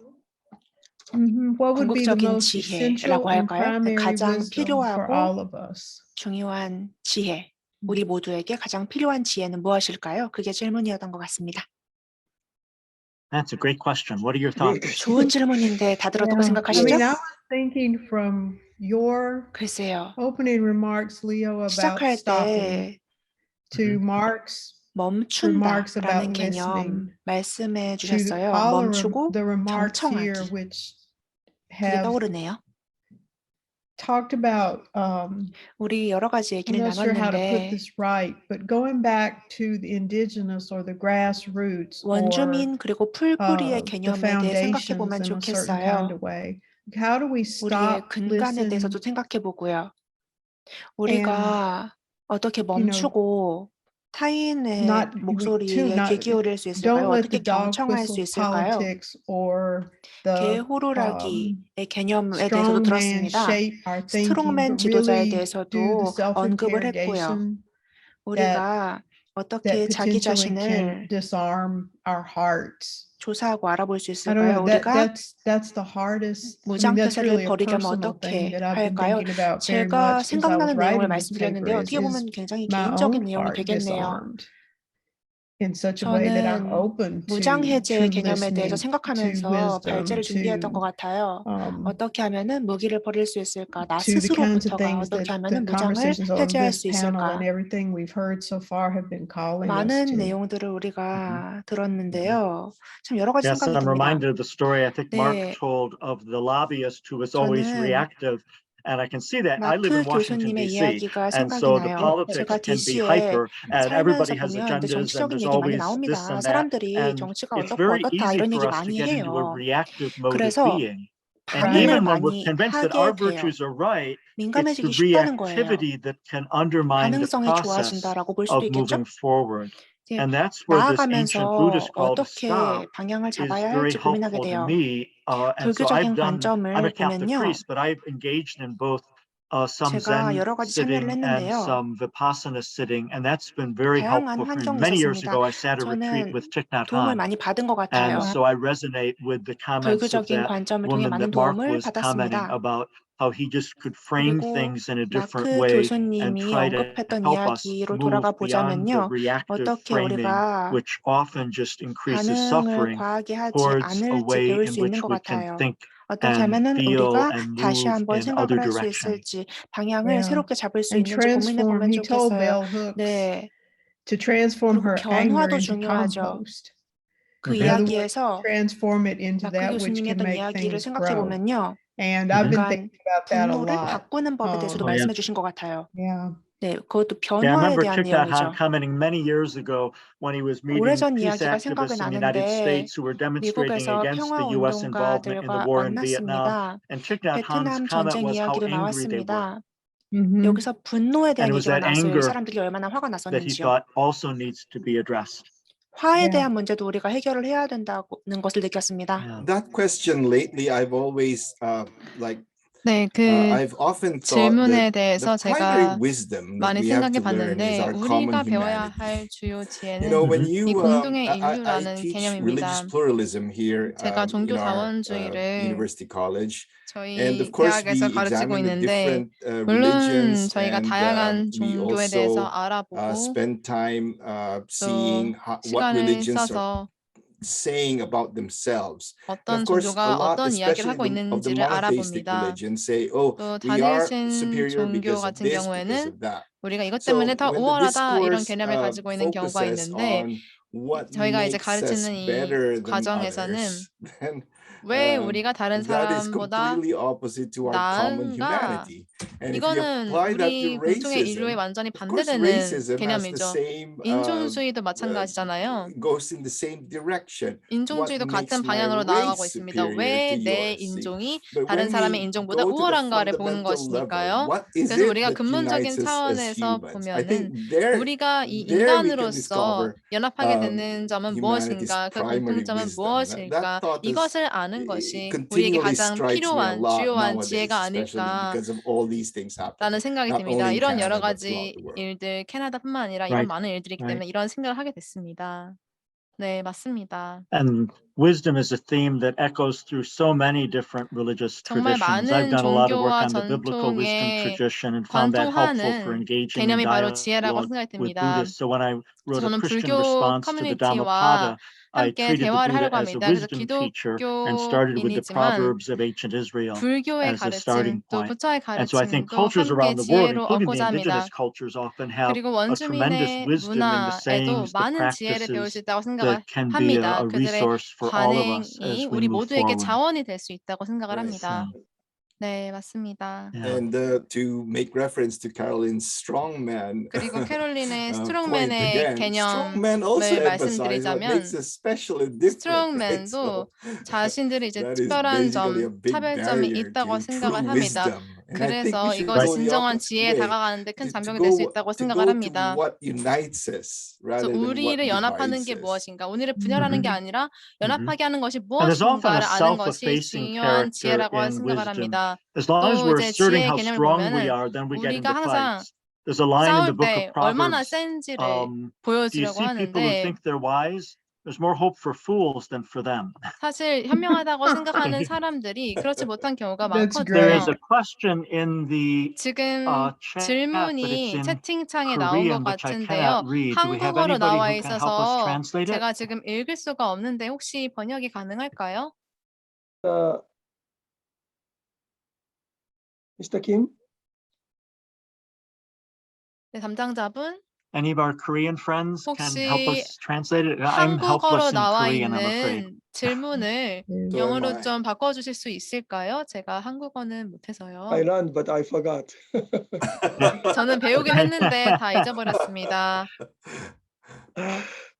What would be the 궁극적인 most essential 지혜라고 and 할까요? primary 가장 wisdom for 필요하고 all of us? 중요한 지혜. 우리 모두에게 가장 필요한 지혜는 무엇일까요? 그게 질문이었던 것 같습니다. That's a great question. What are your thoughts? 좋은 질문인데 다들 어떻게 I 생각하시죠? mean, I was thinking from your 글쎄요. opening remarks, Leo, about 시작할 stopping 때 to Mark's remarks 멈춘다라는 about 개념 listening, 말씀해 to 주셨어요. all 멈추고 the remarks here, 경청하기. which 그게 have 떠오르네요. talked about, 우리 여러 가지 I'm 얘기를 not sure how to put 나눴는데 this right, but going back to the indigenous or the grassroots or 원주민 그리고 풀뿌리의 the 개념에 대해 생각해 foundations 보면 in a certain kind 좋겠어요. of way. How do we 우리의 stop, 근간에 listen, 대해서도 생각해 보고요. and 우리가 어떻게 멈추고 타인의 not 목소리에 귀 기울일 수 있을까요? don't let 어떻게 the dog 경청할 수 whistle 있을까요? politics or the 개호루라기의 개념에 대해서도 strongman 들었습니다. shape our thinking, 스트롱맨 but 지도자에 really do the 대해서도 언급을 했고요. self-interrogation 우리가 어떻게 that 자기 potentially can 자신을 disarm our hearts. 조사하고 알아볼 수 I don't 있을까요? know. 우리가 That's the hardest. I mean, that's 무장태세를 really a 벌이려면 personal thing 어떻게 that I've been 할까요? thinking about very 제가 much as I was 생각나는 내용을 writing this 말씀드렸는데요. paper. 어떻게 Is 보면 굉장히 my 개인적인 own 내용이 heart 되겠네요. disarmed in such a way that I'm 저는 open to 무장해제 true 개념에 대해서 listening, to 생각하면서 wisdom, 발제를 준비했던 것 to 같아요. 어떻게 하면은 무기를 버릴 수 있을까? 나 to the kinds of 스스로부터가 things 어떻게 that 하면은 the 무장을 conversations on 해제할 this 수 panel 있을까? and everything we've heard so far have been calling us 많은 to. 내용들을 우리가 들었는데요. 참 여러 가지 Yes, 생각이 I'm 듭니다. reminded of the story I think Mark 네, told of the lobbyist who was always 저는 reactive. And I can see that. I live 마크 in Washington, 교수님의 D.C. 이야기가 And 생각이 so the 나요. politics 제가 can be DC에 hyper and everybody 살면서 has 보면 agendas and 정치적인 there's 얘기 많이 always this 나옵니다. and that. 사람들이 And 정치가 it's 어떻고 very 어떻다 easy 이런 for 얘기 us to 많이 get into a 해요. reactive mode of 그래서 being. And 반응을 even when we're 많이 convinced that 하게 our 돼요. virtues are right, it's the 민감해지기 쉽다는 거예요. reactivity that can undermine the 반응성이 process 좋아진다라고 볼 수도 of 있겠죠? moving forward. 이제 And that's where this ancient 나아가면서 Buddhist call to 어떻게 stop 방향을 is 잡아야 very 할지 고민하게 helpful to 돼요. me. And so 불교적인 I'm a 관점을 Catholic 보면요. priest, but I've engaged in both some 제가 Zen 여러 가지 참여를 sitting and 했는데요. some Vipassana sitting, and that's been very 다양한 helpful for me. 환경이 Many years 있었습니다. ago, I sat a retreat 저는 with Thich Nhat 도움을 Hanh, 많이 받은 것 and 같아요. so I resonate with the comments of 불교적인 that 관점을 통해 woman 많은 that Mark 도움을 was commenting 받았습니다. about how he just could frame 그리고 things in a different 마크 way and 교수님이 try to 언급했던 help us 이야기로 move 돌아가 beyond the 보자면요. reactive 어떻게 framing, 우리가 which often just increases 반응을 suffering, 과하게 하지 towards a 않을지 way 배울 in 수 있는 which 것 we can 같아요. think 어떻게 and 하면은 feel 우리가 and 다시 move 한번 in other 생각을 할 수 directions. 있을지 방향을 Yeah. 새롭게 잡을 수 And 있는지 고민해 transform. 보면 He told 좋겠어요. Bell Hooks 네, to transform 그리고 her anger 변화도 into 중요하죠. compost. 그 In other words, 이야기에서 transform it into 마크 that which 교수님이 can 했던 make 이야기를 things 생각해 grow. 보면요. And I've been 약간 thinking about that a 분노를 lot. 바꾸는 법에 대해서도 Oh, yeah. 말씀해 주신 것 같아요. Yeah. 네, 그것도 Yeah, I 변화에 remember 대한 Thich Nhat Hanh 내용이죠. commenting many years ago when he was meeting 오래전 peace 이야기가 생각이 activists in the United 나는데 States who were demonstrating 미국에서 against 평화 the U.S. involvement in the 운동가들과 war in Vietnam. 만났습니다. And Thich Nhat Hanh's 베트남 comment 전쟁 was how 이야기도 angry they were. 나왔습니다. Mm-hmm. 여기서 분노에 And 대한 it was 얘기가 that 나왔어요. 이 anger 사람들이 얼마나 화가 that he 났었는지요. thought also needs to be addressed. 화에 Yeah. 대한 문제도 우리가 해결을 해야 된다는 것을 느꼈습니다. Yeah. That question lately, I've always 네, 그 I've often thought 질문에 that 대해서 the primary 제가 wisdom that 많이 we have 생각해 to learn is 봤는데 our common 우리가 배워야 humanity. 할 주요 You know, 지혜는 when Mhm. 이 you 공동의 I 인류라는 teach religious 개념입니다. pluralism here 제가 종교 in our 다원주의를 university college, and of 저희 course we 대학에서 가르치고 examine the 있는데 different 물론 religions, 저희가 and 다양한 we 종교에 대해서 also 알아보고 spend time 또 seeing what 시간을 religions are 써서 saying about themselves. And 어떤 of course, a 종교가 lot, 어떤 이야기를 especially 하고 of the 있는지를 monotheistic 알아봅니다. religions, say, "Oh, 또 we are 다니신 superior 종교 because of 같은 this, because 경우에는 of that." 우리가 이것 So 때문에 더 when the 우월하다 이런 discourse 개념을 가지고 있는 경우가 focuses 있는데 on what 저희가 이제 makes us 가르치는 이 better than 과정에서는 others, then 왜 우리가 다른 that is 사람보다 completely opposite to our common 나은가? humanity. And if you 이거는 apply that to 우리 공통의 인류에 racism, 완전히 of course, 반대되는 racism has the 개념이죠. same 인종주의도 마찬가지잖아요. goes in the same direction. What 인종주의도 makes 같은 my 방향으로 나아가고 race 있습니다. superior 왜 to 내 yours? See? 인종이 But 다른 when 사람의 we 인종보다 go to the 우월한가를 보는 fundamental level, 것이니까요. what is 그래서 it 우리가 that 근본적인 unites us as 차원에서 humans? I 보면은 think there 우리가 이 we can 인간으로서 discover 연합하게 되는 점은 humanity's 무엇인가, 그 primary 공통점은 wisdom. That 무엇일까, thought is 이것을 아는 것이 우리에게 continually 가장 strikes me a 필요한 lot 주요한 nowadays, 지혜가 especially 아닐까 because of all these things 라는 happening, 생각이 not 듭니다. only in 이런 여러 Canada but 가지 throughout the world. 일들 캐나다뿐만 아니라 이런 Right. 많은 일들이 있기 때문에 Right. 이런 생각을 하게 됐습니다. 네, 맞습니다. And wisdom is a theme that echoes through so many different religious 정말 traditions. I've 많은 done a lot of work 종교와 on the biblical wisdom 전통에 tradition and found that helpful for 관통하는 engaging in 개념이 바로 지혜라고 dialogue 생각이 with 듭니다. Buddhists. So when I wrote a 저는 Christian 불교 response to the 커뮤니티와 Dhammapada, I 함께 treated the 대화를 Buddha 하려고 as a 합니다. 그래서 wisdom teacher and started with the 기독교인이지만 Proverbs of ancient Israel 불교의 as a 가르침, starting 또 point. 부처의 And so I think 가르침도 cultures 함께 around the world, 지혜로 including the 얻고자 indigenous 합니다. cultures, often have 그리고 a tremendous 원주민의 wisdom in the 문화에도 sayings, the 많은 지혜를 배울 수 practices 있다고 생각을 that can be 합니다. a 그들의 resource for all of us 관행이 as we 우리 move 모두에게 forward. 자원이 될 수 있다고 생각을 Right. 합니다. So, 네, 맞습니다. yeah. And to make reference to Caroline's strongman 그리고 캐롤린의 point 스트롱맨의 again, strongman also 개념을 emphasize what makes 말씀드리자면 us special and different, right? 스트롱맨도 So 자신들이 이제 that is 특별한 basically a 점, big 차별점이 barrier 있다고 to 생각을 true 합니다. wisdom. And I think we 그래서 should 이것이 go the 진정한 opposite 지혜에 way, 다가가는 데 큰 to 장벽이 될 수 go 있다고 to 생각을 go to 합니다. what unites us 그래서 rather than what 우리를 연합하는 divides 게 us. 무엇인가, 우리를 분열하는 게 아니라 연합하게 하는 것이 And there's often a 무엇인가를 아는 것이 self-effacing 중요한 character 지혜라고 in 생각을 wisdom. 합니다. As long as 또 we're 이제 asserting 지혜의 how 개념을 strong we 보면은 are, then we get 우리가 into 항상 fights. There's a line in the 싸울 book 때 of 얼마나 Proverbs. 센지를 Do you 보여주려고 see people who 하는데 think they're wise? There's more hope for fools than for them. 사실 현명하다고 생각하는 사람들이 그렇지 못한 경우가 That's There is 많거든요. a question in the 지금 chat, but it's 질문이 in 채팅창에 나온 것 Korean, which I 같은데요. cannot read. Do we have 한국어로 anybody 나와 who can help us 있어서 translate it? 제가 지금 읽을 수가 없는데 혹시 번역이 가능할까요? Mr. Kim? 네, 담당자분 Any of our Korean friends can help 혹시 us translate it? I'm 한국어로 helpless in 나와 Korean, I'm afraid. 있는 질문을 So am 영어로 I. 좀 바꿔주실 수 있을까요? 제가 한국어는 못해서요. I learned, but I forgot. 저는 배우긴 했는데 다 잊어버렸습니다.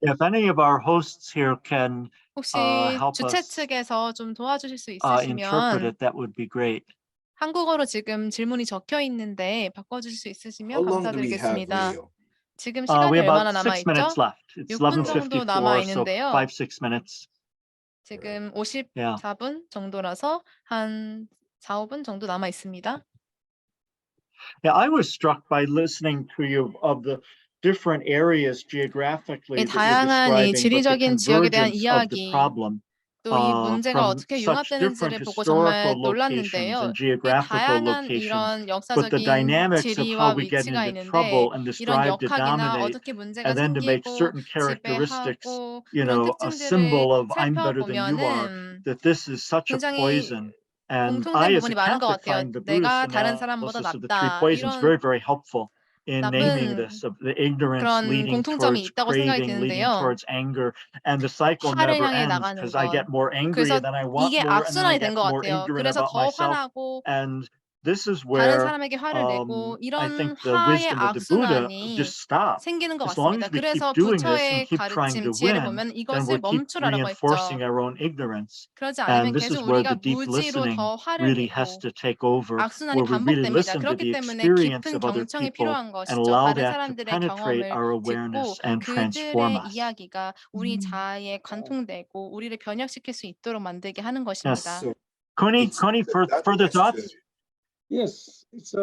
If any of our hosts here can 혹시 help 주최 us 측에서 좀 도와주실 수 interpret 있으시면 it, that would be great. 한국어로 지금 질문이 적혀 있는데 바꿔주실 수 있으시면 How long do we have, 감사드리겠습니다. Leo? 지금 We 시간이 have 얼마나 about 남아 6 minutes 있죠? left. It's 6분 정도 남아 11:54, so 있는데요. 5-6 minutes. 지금 Yeah. 54분 정도라서 한 4-5분 정도 남아 있습니다. Yeah, I was struck by listening to you of the different areas geographically 이 that you're 다양한 이 describing, but the 지리적인 지역에 대한 convergence of the 이야기, problem 또 이 문제가 from 어떻게 such 융합되는지를 different 보고 정말 historical locations 놀랐는데요. and 이 geographical 다양한 locations, 이런 but the 역사적인 dynamics of how 지리와 we get 위치가 into 있는데 trouble and to 이런 strive to 역학이나 dominate, 어떻게 문제가 and then to make 생기고 certain characteristics, 지배하고 you 그런 know, a 특징들을 symbol of I'm better than you are, 살펴보면은 that this is such a 굉장히 poison. And 공통된 I, as 부분이 a 많은 것 Catholic, 같아요. find the Buddhist 내가 다른 사람보다 analysis of the three 낫다. poisons 이런 very, very helpful in naming 나쁜 this, of the ignorance 그런 leading 공통점이 towards 있다고 생각이 craving, leading 드는데요. towards anger, and the cycle 화를 never 향해 ends 나가는 because I 것. get more angry 그래서 and then I want 이게 more and then I 악순환이 된 get 것 more 같아요. ignorant 그래서 about 더 myself. 화나고 And this is 다른 where 사람에게 화를 내고 I 이런 think the 화의 wisdom of the Buddha 악순환이 just stop. 생기는 것 As long 같습니다. as we keep 그래서 doing this and 부처의 keep trying 가르침 to 지혜를 win, 보면 then 이것을 we'll keep 멈추라라고 reinforcing 했죠. our own ignorance. 그러지 않으면 And this 계속 is where 우리가 the deep 무지로 listening 더 화를 really has 내고 to take over, 악순환이 where we really 반복됩니다. listen to 그렇기 the 때문에 experience 깊은 of other 경청이 people 필요한 and 것이죠. allow 다른 that to 사람들의 penetrate 경험을 our 듣고 awareness and transform 그들의 us. 이야기가 우리 자아에 관통되고 우리를 변혁시킬 수 있도록 만들게 하는 Yes. 것입니다. So Connie, it's that further question. thoughts? Yes, it's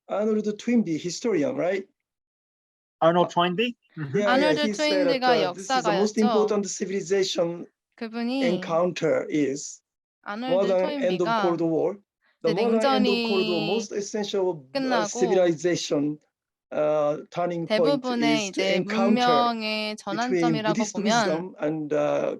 Arnold Toynbee, historian, right? Arnold Toynbee? Mhm. Yeah, 아놀드 he said that 트윈비가 this is the most 역사가였죠. important civilization 그분이 encounter is 아놀드 modern end of 토인비가 Cold War. The 이제 modern end of Cold War, 냉전이 most essential 끝나고 civilization turning point 대부분의 is to 이제 encounter 문명의 between 전환점이라고 Buddhist 보면 wisdom and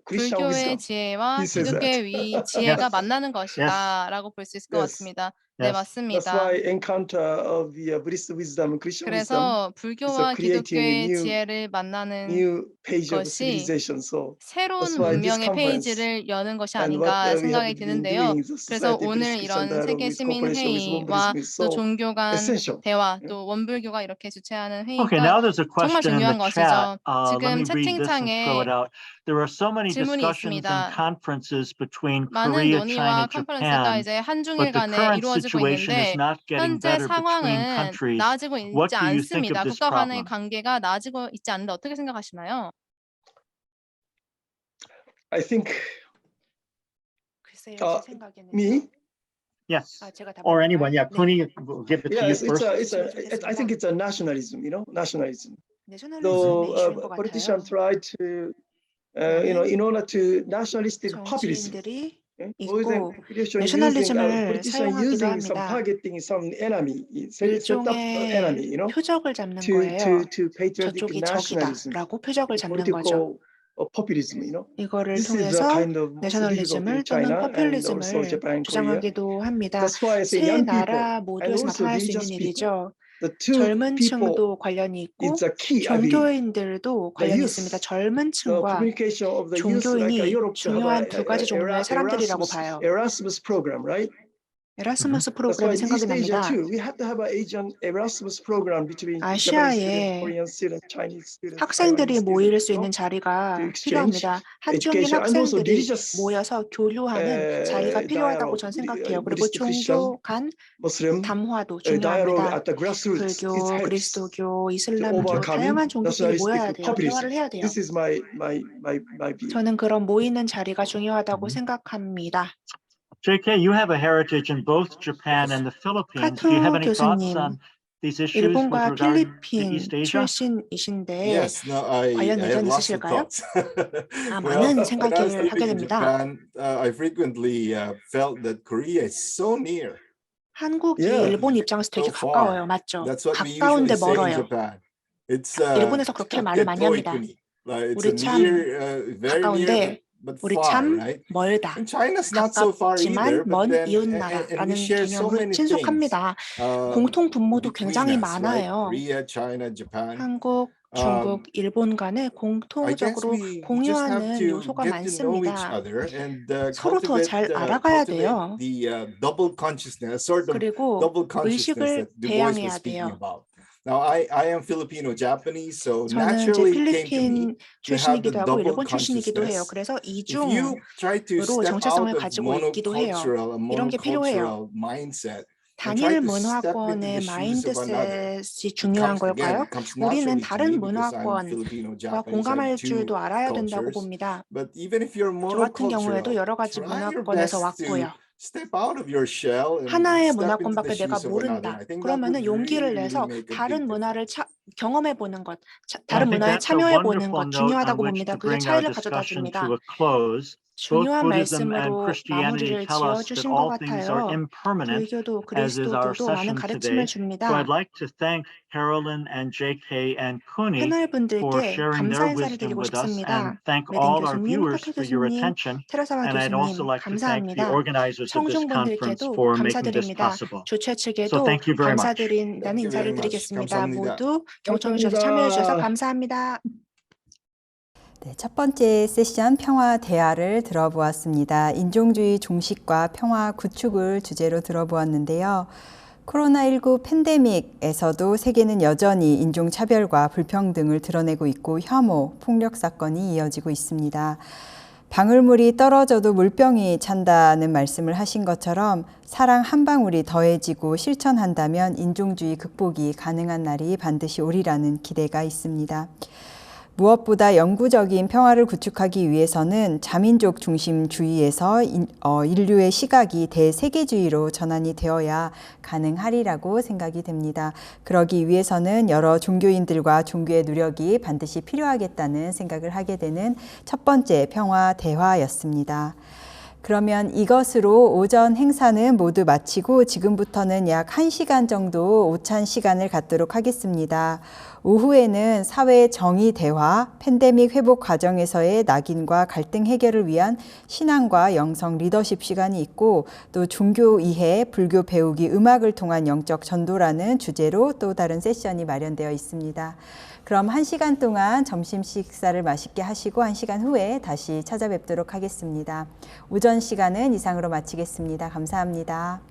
Christian 불교의 wisdom. 지혜와 He says that. 기독교의 지혜가 Yes. 만나는 것이다라고 볼 수 있을 것 Yes. 같습니다. 네, Yes. That's 맞습니다. why encounter of the Buddhist wisdom and Christian wisdom 그래서 불교와 creating a 기독교의 new- 지혜를 만나는 new page of 것이 civilization. So 새로운 that's why this 문명의 conference 페이지를 여는 것이 and what 아닌가 we have 생각이 been 드는데요. doing is 그래서 Society of 오늘 Buddhist Christian 이런 Dialogue 세계 with 시민 cooperation with Won 회의와 Buddhism is 또 so 종교 간 essential. 대화, Yeah. 또 원불교가 이렇게 주최하는 Okay, 회의가 now there's a 정말 question in the 중요한 것이죠. chat. Let 지금 me read this and throw 채팅창에 it out. There are so many 질문이 discussions and 있습니다. conferences between 많은 Korea, 논의와 China, 컨퍼런스가 Japan, 이제 한중일 but the 간에 current 이루어지고 situation is 있는데 not getting 현재 better between 상황은 countries. 나아지고 What 있지 do you think of 않습니다. this 국가 간의 problem? 관계가 나아지고 있지 않는데 어떻게 생각하시나요? I think 글쎄요, 제 생각에는 me? Yes. 제가 Or 답할까요? anyone. Yeah, 네. Connie, we'll give it to Yeah, you it's first. I think it's a nationalism, nationalism. 내셔널리즘의 So 이슈인 것 같아요. politicians try to, in order to nationalistic populism. 정치인들이 More than 있고 politician 내셔널리즘을 politician 사용하기도 using some 합니다. targeting some enemy, set up enemy, 일종의 표적을 잡는 to 거예요. patriotic 저쪽이 nationalism, 적이다라고 표적을 잡는 거죠. political populism, 이거를 This is a 통해서 kind of most difficult 내셔널리즘을 in 또는 China and also 포퓰리즘을 Japan, Korea. 주장하기도 합니다. That's why I say 세 young people 나라 and 모두에서 also 나타날 수 있는 religious people. 일이죠. The two 젊은 people 층도 관련이 있고 is the key, I believe. 종교인들도 관련이 youth, 있습니다. 젊은 The 층과 communication of the youth, like 종교인이 Europe, to have 중요한 두 가지 종류의 사람들이라고 봐요. Erasmus program, right? 에라스무스 That's why 프로그램이 생각이 East Asia 납니다. too. We have to have an Asian Erasmus program between Japanese students, 아시아에 Korean students, Chinese students, 학생들이 Taiwanese 모일 students, 수 있는 자리가 to exchange 필요합니다. 한중인 education and also 학생들이 religious 모여서 교류하는 자리가 필요하다고 전 생각해요. 그리고 Buddhist, Christian, 종교 간 Muslim 담화도 dialogue 중요합니다. at the grassroots. This 불교, helps 그리스도교, to 이슬람교 overcoming 다양한 종교들이 모여야 nationalistic 돼요. 대화를 populism. 해야 돼요. This is my view. 저는 그런 모이는 자리가 중요하다고 생각합니다. JK, you have a heritage in both Japan and the Philippines. Do you have 카토 any thoughts 교수님, on these issues with 일본과 regard to 필리핀 East Asia? 출신이신데 Yes, no, I 관련 have 의견 lots of 있으실까요? thoughts. 많은 when I was 생각을 하게 living in 됩니다. Japan, I frequently felt that Korea is so near. 한국이 Yeah. 일본 입장에서 되게 So far. 가까워요. 맞죠? That's what we 가까운데 usually say in 멀어요. Japan. It's 일본에서 그렇게 말을 많이 합니다. It's 우리 a 참 near, very 가까운데 near, but 우리 far, 참 right? 멀다. And China's not so far either, 가깝지만 but 먼 then 이웃 and 나라라는 we share so 개념은 many things 친숙합니다. 공통 분모도 between 굉장히 us, right? 많아요. Korea, China, Japan. 한국, 중국, 일본 간에 I guess 공통적으로 we just have 공유하는 to 요소가 get to know each 많습니다. other and 서로 더 잘 알아가야 돼요. the double consciousness, sort of 그리고 double consciousness 의식을 that Du Bois was 배양해야 speaking 돼요. about. Now, I am Filipino-Japanese, so 저는 이제 naturally it came to me 필리핀 to have the 출신이기도 하고 double 일본 출신이기도 해요. consciousness. 그래서 If you 이중으로 try to step 정체성을 out of 가지고 있기도 해요. a 이런 게 필요해요. monocultural mindset 단일 문화권의 마인드셋이 중요한 걸까요? 우리는 다른 문화권과 공감할 줄도 알아야 된다고 봅니다. 저 같은 경우에도 여러 가지 문화권에서 왔고요. 하나의 문화권밖에 내가 모른다. 그러면은 용기를 내서 다른 문화를 경험해 보는 것, 다른 문화에 참여해 보는 것 중요하다고 봅니다. 그게 차이를 가져다 줍니다. 중요한 말씀으로 마무리를 지어주신 것 같아요. 불교도 그리스도교도 많은 가르침을 줍니다. 패널 분들께 감사 인사를 드리고 싶습니다. 메딘 교수님, 타케 교수님, 테레사와 교수님 감사합니다. 청중분들께도 감사드립니다. 주최 측에도 감사드린다는 인사를 드리겠습니다. 모두 경청해 주셔서 참여해 주셔서 감사합니다. 네, 첫 번째 세션 평화 대화를 들어보았습니다. 인종주의 종식과 평화 구축을 주제로 들어보았는데요. 코로나19 팬데믹에서도 세계는 여전히 인종차별과 불평등을 드러내고 있고 혐오, 폭력 사건이 이어지고 있습니다. 방울물이 떨어져도 물병이 찬다는 말씀을 하신 것처럼 사랑 한 방울이 더해지고 실천한다면 인종주의 극복이 가능한 날이 반드시 오리라는 기대가 있습니다. 무엇보다 영구적인 평화를 구축하기 위해서는 자민족 중심주의에서 인류의 시각이 대세계주의로 전환이 되어야 가능하리라고 생각이 됩니다. 그러기 위해서는 여러 종교인들과 종교의 노력이 반드시 필요하겠다는 생각을 하게 되는 첫 번째 평화 대화였습니다. 그러면 이것으로 오전 행사는 모두 마치고 지금부터는 약 1시간 정도 오찬 시간을 갖도록 하겠습니다. 오후에는 사회 정의 대화, 팬데믹 회복 과정에서의 낙인과 갈등 해결을 위한 신앙과 영성 리더십 시간이 있고 또 종교 이해, 불교 배우기, 음악을 통한 영적 전도라는 주제로 또 다른 세션이 마련되어 있습니다. 그럼 1시간 동안 점심 식사를 맛있게 하시고 1시간 후에 다시 찾아뵙도록 하겠습니다. 오전 시간은 이상으로 마치겠습니다. 감사합니다.